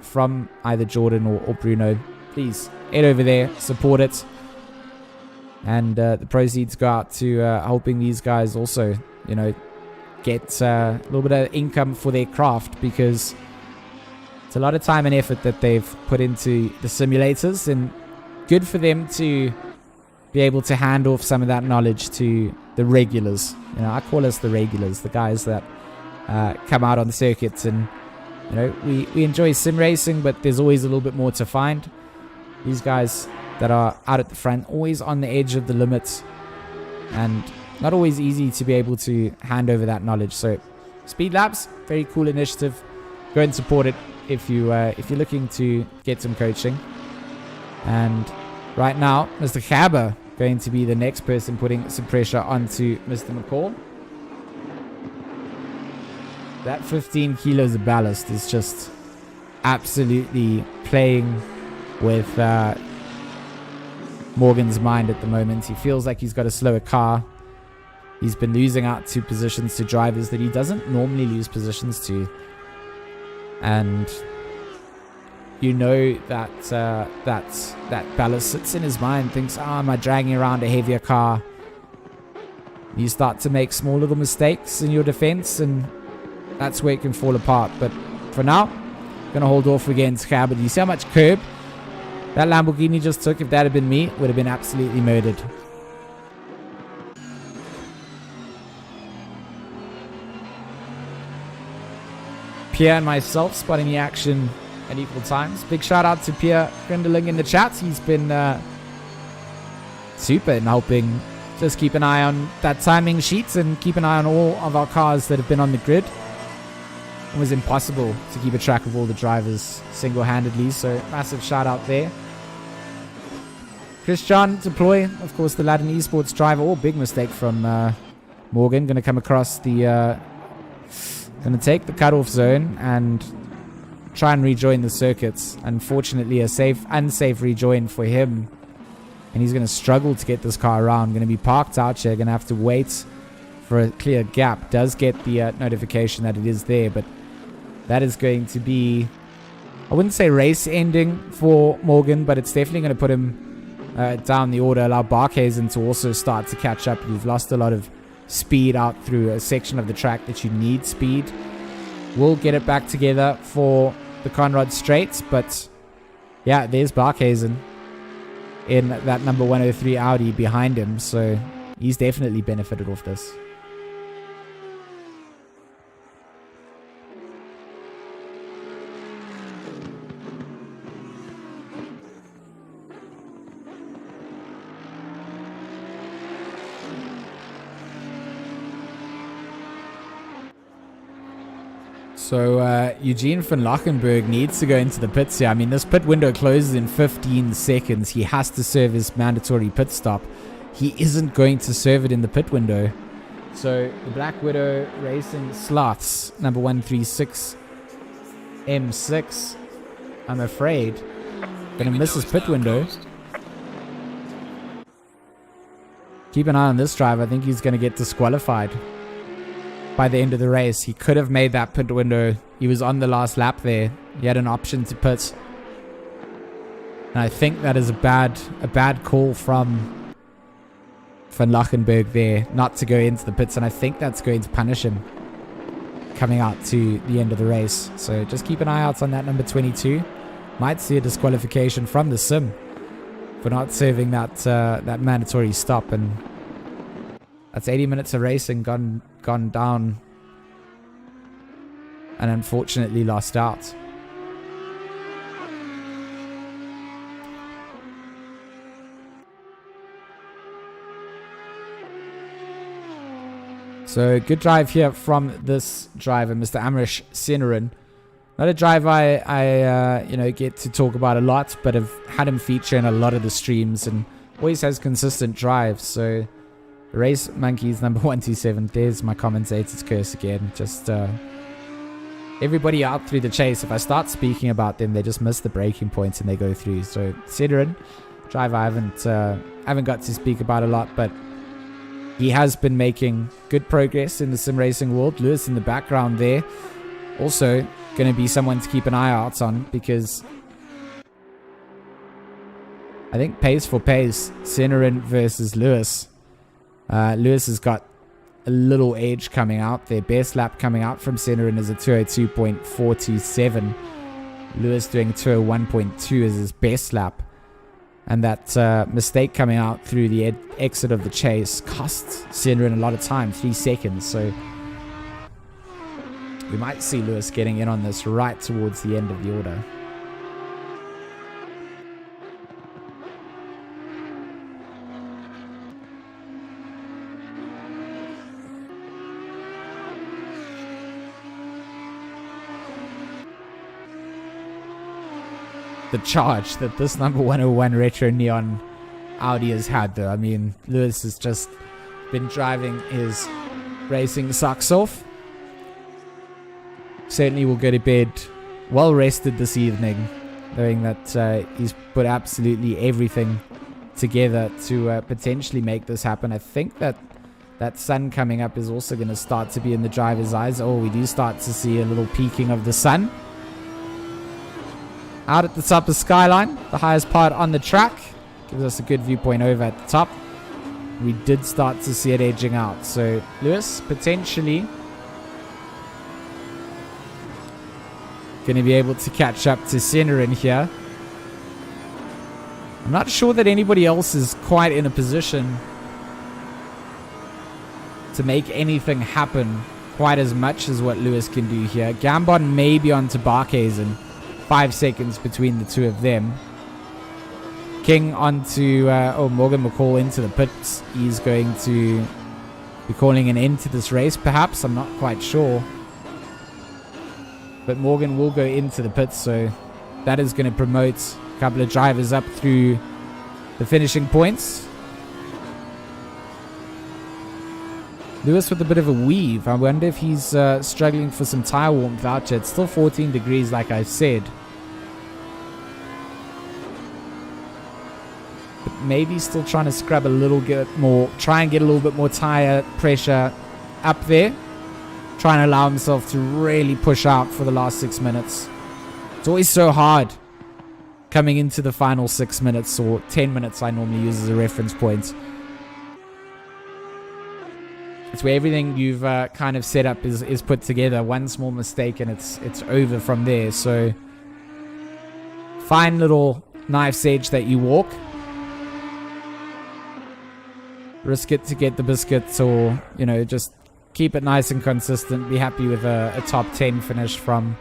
from either Jordan or Bruno, please head over there, support it, and the proceeds go out to helping these guys also, you know, get a little bit of income for their craft, because it's a lot of time and effort that they've put into the simulators, and good for them to be able to hand off some of that knowledge to the regulars. You know, I call us the regulars, the guys that come out on the circuits. And you know, we enjoy sim racing, but there's always a little bit more to find. These guys that are out at the front, always on the edge of the limits, and not always easy to be able to hand over that knowledge. So Speed Labs, very cool initiative. Go and support it if you're looking to get some coaching. And right now, Mr. Gabber going to be the next person putting some pressure onto Mr. McCall. That 15 kilos of ballast is just absolutely playing with Morgan's mind at the moment. He feels like he's got a slower car. He's been losing out to positions to drivers that he doesn't normally lose positions to. And you know that that ballast sits in his mind, thinks, am I dragging around a heavier car? You start to make small little mistakes in your defense, and that's where it can fall apart. But for now, going to hold off against Cab. But you see how much curb that Lamborghini just took? If that had been me, it would have been absolutely murdered. Pierre and myself spotting the action at equal times. Big shout out to Pierre Grindeling in the chat. He's been super in helping just keep an eye on that timing sheet and keep an eye on all of our cars that have been on the grid. It was impossible to keep a track of all the drivers single-handedly, so massive shout out there. Christian Deploy, of course, the Latin Esports driver. Oh, big mistake from Morgan. Going to come across the... going to take the cutoff zone and try and rejoin the circuits. Unfortunately, a unsafe rejoin for him. And he's going to struggle to get this car around. Going to be parked out here. Going to have to wait for a clear gap. Does get the notification that it is there, but that is going to be, I wouldn't say race ending for Morgan, but it's definitely going to put him down the order. Allow Barkhazen to also start to catch up. You've lost a lot of speed out through a section of the track that you need speed. We'll get it back together for the Conrad Straights, but yeah, there's Barkhazen in that number 103 Audi behind him, so he's definitely benefited off this. So Eugene van Lachenberg needs to go into the pits here. I mean, this pit window closes in 15 seconds. He has to serve his mandatory pit stop. He isn't going to serve it in the pit window. So the Black Widow Racing Sloths, number 136 M6, I'm afraid, gonna miss his pit window. Keep an eye on this driver. I think he's gonna get disqualified by the end of the race. He could have made that pit window. He was on the last lap there. He had an option to pit. And I think that is a bad call from Van Lachenberg there, not to go into the pits. And I think that's going to punish him coming out to the end of the race. So just keep an eye out on that number 22. Might see a disqualification from the sim for not serving that that mandatory stop. And that's 80 minutes of racing gone down and unfortunately lost out. So good drive here from this driver, Mr. Amrish Senarin. Not a driver I get to talk about a lot, but I've had him feature in a lot of the streams and always has consistent drives. So Race Monkeys number 127. There's my commentator's curse again. Just everybody out through the chase. If I start speaking about them, they just miss the breaking points and they go through. So Senarin, driver I haven't got to speak about a lot, but he has been making good progress in the sim racing world. Lewis in the background there, also going to be someone to keep an eye out on, because I think pace for pace, Senarin versus Lewis. Lewis has got a little edge coming out. Their best lap coming out from Senarin is a 202.427. Lewis doing 201.2 as his best lap. And that mistake coming out through the exit of the chase cost Senarin a lot of time, 3 seconds. So we might see Lewis getting in on this right towards the end of the order. The charge that this number 101 Retro Neon Audi has had, though. I mean, Lewis has just been driving his racing socks off. Certainly will go to bed well rested this evening, knowing that he's put absolutely everything together to potentially make this happen. I think that sun coming up is also going to start to be in the driver's eyes. Oh, we do start to see a little peaking of the sun out at the top of Skyline, the highest part on the track. Gives us a good viewpoint over at the top. We did start to see it edging out. So Lewis potentially going to be able to catch up to Senarin here. I'm not sure that anybody else is quite in a position to make anything happen quite as much as what Lewis can do here. Gambon may be onto Barkhazen. 5 seconds between the two of them. King onto Morgan McCall into the pits. He's going to be calling an end to this race, perhaps. I'm not quite sure. But Morgan will go into the pits, so that is going to promote a couple of drivers up through the finishing points. Lewis with a bit of a weave. I wonder if he's struggling for some tire warmth out here. It's still 14 degrees, like I said. But maybe still trying to scrub a little bit more. Try and get a little bit more tire pressure up there. Trying to allow himself to really push out for the last 6 minutes. It's always so hard coming into the final 6 minutes, or 10 minutes I normally use as a reference point. It's where everything you've kind of set up is put together. One small mistake and it's over from there. So fine little knife's edge that you walk. Risk it to get the biscuits, or just keep it nice and consistent. Be happy with a top 10 finish from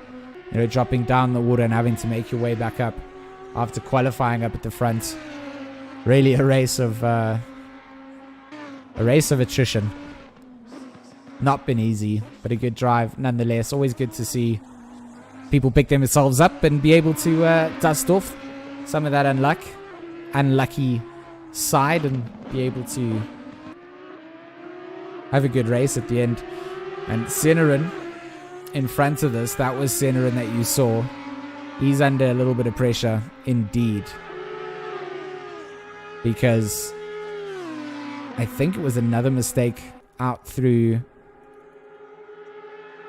dropping down the water and having to make your way back up after qualifying up at the front. Really a race of attrition. Not been easy, but a good drive nonetheless. Always good to see people pick themselves up and be able to dust off some of that unlucky side and be able to have a good race at the end. And Senerin in front of this, that was Senerin that you saw. He's under a little bit of pressure indeed, because I think it was another mistake out through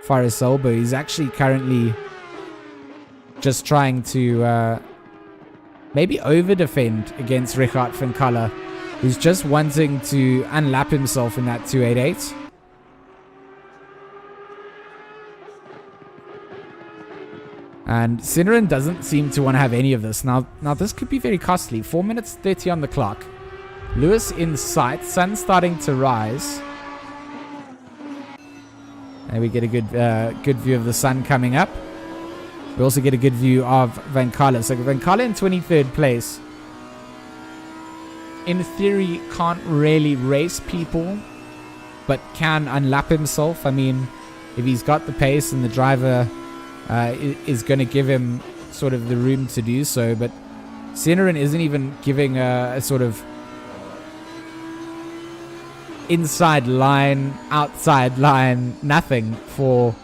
Forest Elbow. He's actually currently just trying to maybe over-defend against Richard van Kalle, who's just wanting to unlap himself in that 288. And Senerin doesn't seem to want to have any of this. Now this could be very costly. 4 minutes 30 on the clock. Lewis in sight. Sun starting to rise. And we get a good view of the sun coming up. We also get a good view of Van Kalle. So Van Kalle in 23rd place. In theory, can't really race people, but can unlap himself. I mean, if he's got the pace and the driver is going to give him sort of the room to do so. But Senerin isn't even giving a sort of inside line, outside line, nothing for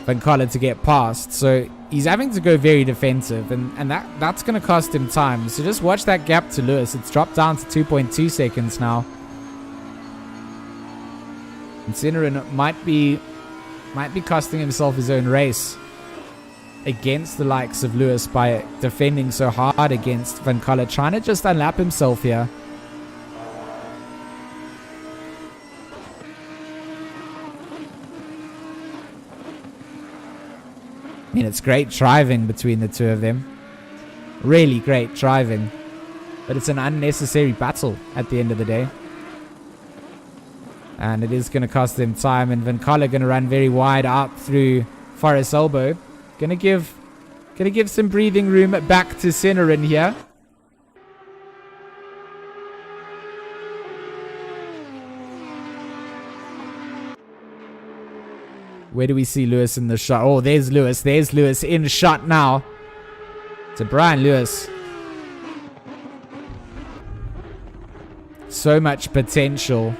Van Kalle to get past. So he's having to go very defensive, and that's going to cost him time. So just watch that gap to Lewis. It's dropped down to 2.2 seconds now. And Senerin might be costing himself his own race against the likes of Lewis by defending so hard against Van Kalle, trying to just unlap himself here. I mean, it's great driving between the two of them. Really great driving. But it's an unnecessary battle at the end of the day. And it is going to cost them time. And Van Kalle going to run very wide out through Forest Elbow. Gonna give some breathing room back to Senerin here. Where do we see Lewis in the shot? Oh, there's Lewis. There's Lewis in shot now. To Brian Lewis. So much potential.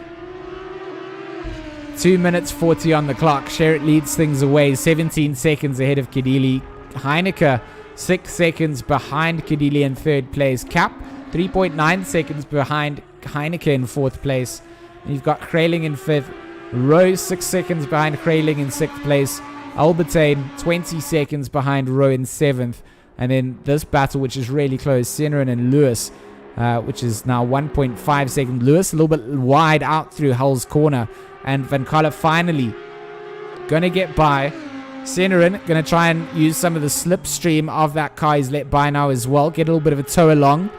2 minutes 40 on the clock. Sherritt leads things away. 17 seconds ahead of Kadili. Heineke 6 seconds behind Kadili in third place. Cap 3.9 seconds behind Heineke in fourth place. And you've got Kraling in fifth. Rowe 6 seconds behind Kraling in sixth place. Albertine 20 seconds behind Rowe in seventh. And then this battle, which is really close, Senerin and Lewis, which is now 1.5 seconds. Lewis a little bit wide out through Hull's corner. And Van Kalle finally going to get by. Senerin going to try and use some of the slipstream of that car he's let by now as well. Get a little bit of a tow along.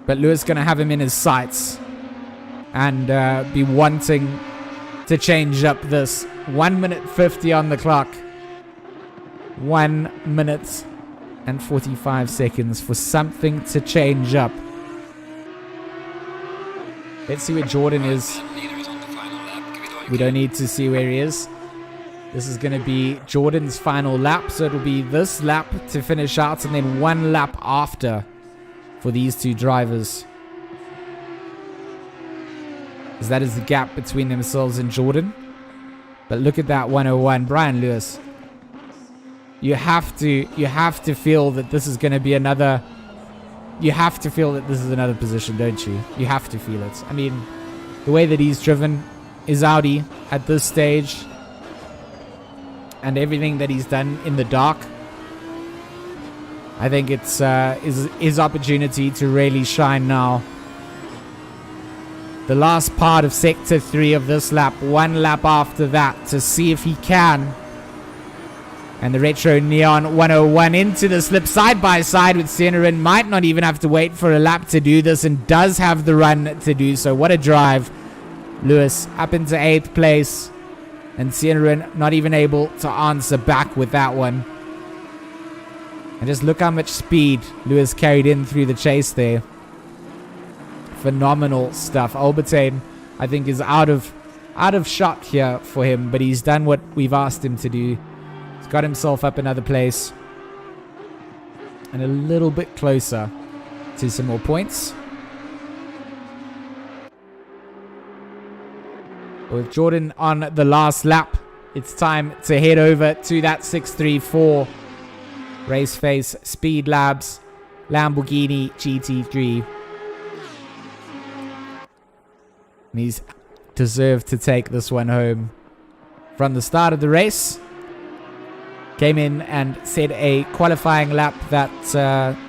But Lewis going to have him in his sights. And be wanting to change up this. 1 minute 50 on the clock. 1 minute and 45 seconds for something to change up. Let's see where Jordan is. We don't need to see where he is. This is going to be Jordan's final lap. So it'll be this lap to finish out and then one lap after for these two drivers. As that is the gap between themselves and Jordan. But look at that 101. Brian Lewis. You have to feel that this is going to be another... You have to feel that this is another position, don't you? You have to feel it. I mean, the way that he's driven his Audi at this stage and everything that he's done in the dark, I think it's his opportunity to really shine now. The last part of Sector 3 of this lap, one lap after that, to see if he can. And the Retro Neon 101 into the slip side by side with Senerin. Might not even have to wait for a lap to do this and does have the run to do so. What a drive. Lewis up into 8th place. And Senerin not even able to answer back with that one. And just look how much speed Lewis carried in through the chase there. Phenomenal stuff. Albertine, I think, is out of out of shot here for him, but he's done what we've asked him to do. He's got himself up another place and a little bit closer to some more points. With Jordan on the last lap, it's time to head over to that 634 Raceface Speed Labs Lamborghini GT3. And he's deserved to take this one home. From the start of the race, came in and set a qualifying lap that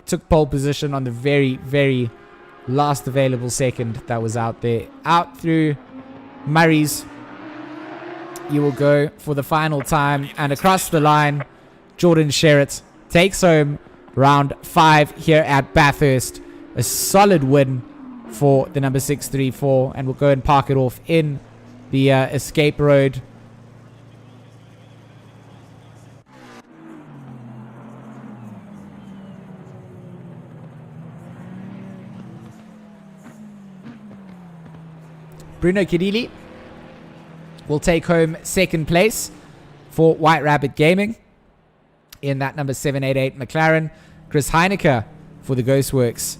took pole position on the very, very last available second that was out there. Out through Murray's, you will go for the final time, and across the line, Jordan Sherritt takes home round 5 here at Bathurst. A solid win for the number 634, and we'll go and park it off in the escape road. Bruno Cadilli will take home second place for White Rabbit Gaming in that number 788 McLaren. Chris Heinecker for the Ghostworks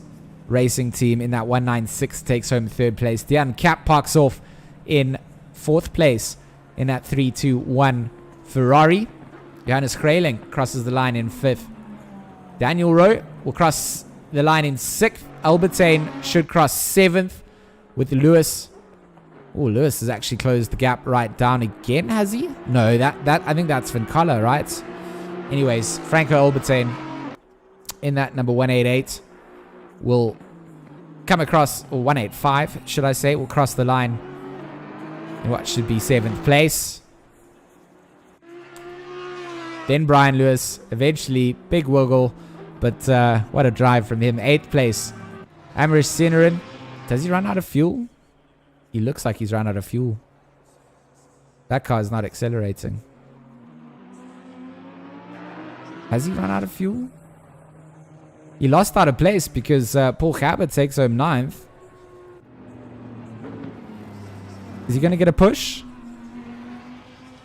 Racing Team in that 196 takes home third place. Dian Cap parks off in fourth place in that 321 Ferrari. Johannes Krailing crosses the line in fifth. Daniel Rowe will cross the line in sixth. Albertine should cross seventh with Lewis. Oh, Lewis has actually closed the gap right down again, has he? No, that I think that's Vincala, right? Anyways, Franco Albertine in that number 188 will come across, or 185, should I say, will cross the line in what should be seventh place. Then Brian Lewis, eventually, big wiggle, but what a drive from him. Eighth place, Amrish Senarin. Does he run out of fuel? He looks like he's run out of fuel. That car is not accelerating. Has he run out of fuel? He lost out of place because Paul Gabbert takes home 9th. Is he going to get a push?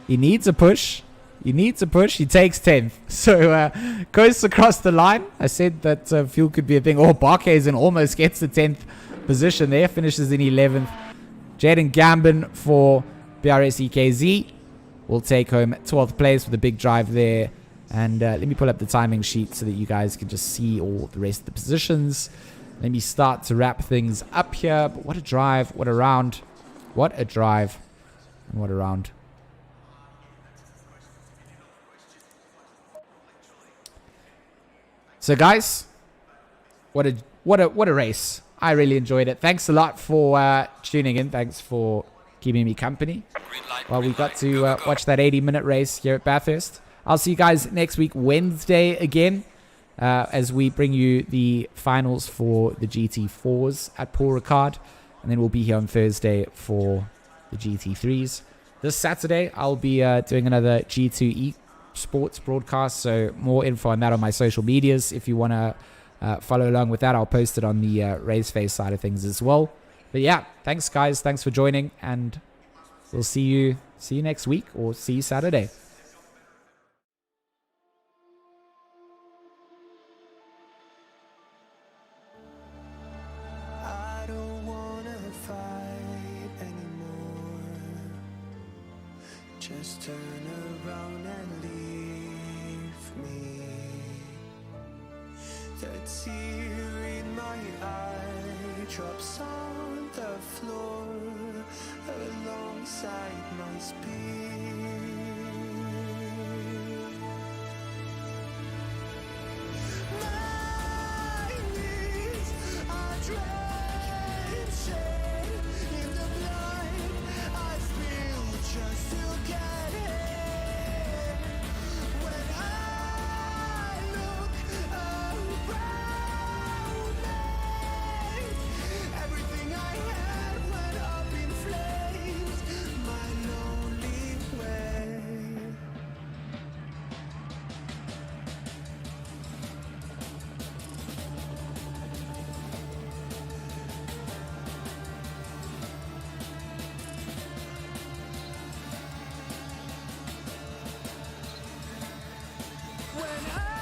He needs a push. He needs a push. He takes 10th. So goes across the line. I said that fuel could be a thing. Oh, Barkhuizen almost gets the 10th position there. Finishes in 11th. Jaden Gambin for BRS-EKZ will take home 12th place with a big drive there. And let me pull up the timing sheet so that you guys can just see all the rest of the positions. Let me start to wrap things up here. But what a drive. What a round. What a drive. And what a round. So guys, what a race. I really enjoyed it. Thanks a lot for tuning in. Thanks for keeping me company while we got to watch that 80-minute race here at Bathurst. I'll see you guys next week, Wednesday, again, as we bring you the finals for the GT4s at Paul Ricard. And then we'll be here on Thursday for the GT3s. This Saturday, I'll be doing another G2E sports broadcast. So more info on that on my social medias. If you want to follow along with that, I'll post it on the Raceface side of things as well. But yeah, thanks guys. Thanks for joining. And we'll see you next week, or see you Saturday. I don't wanna fight anymore. Just turn around and leave me. The tear in my eye drops on the floor alongside my spirit.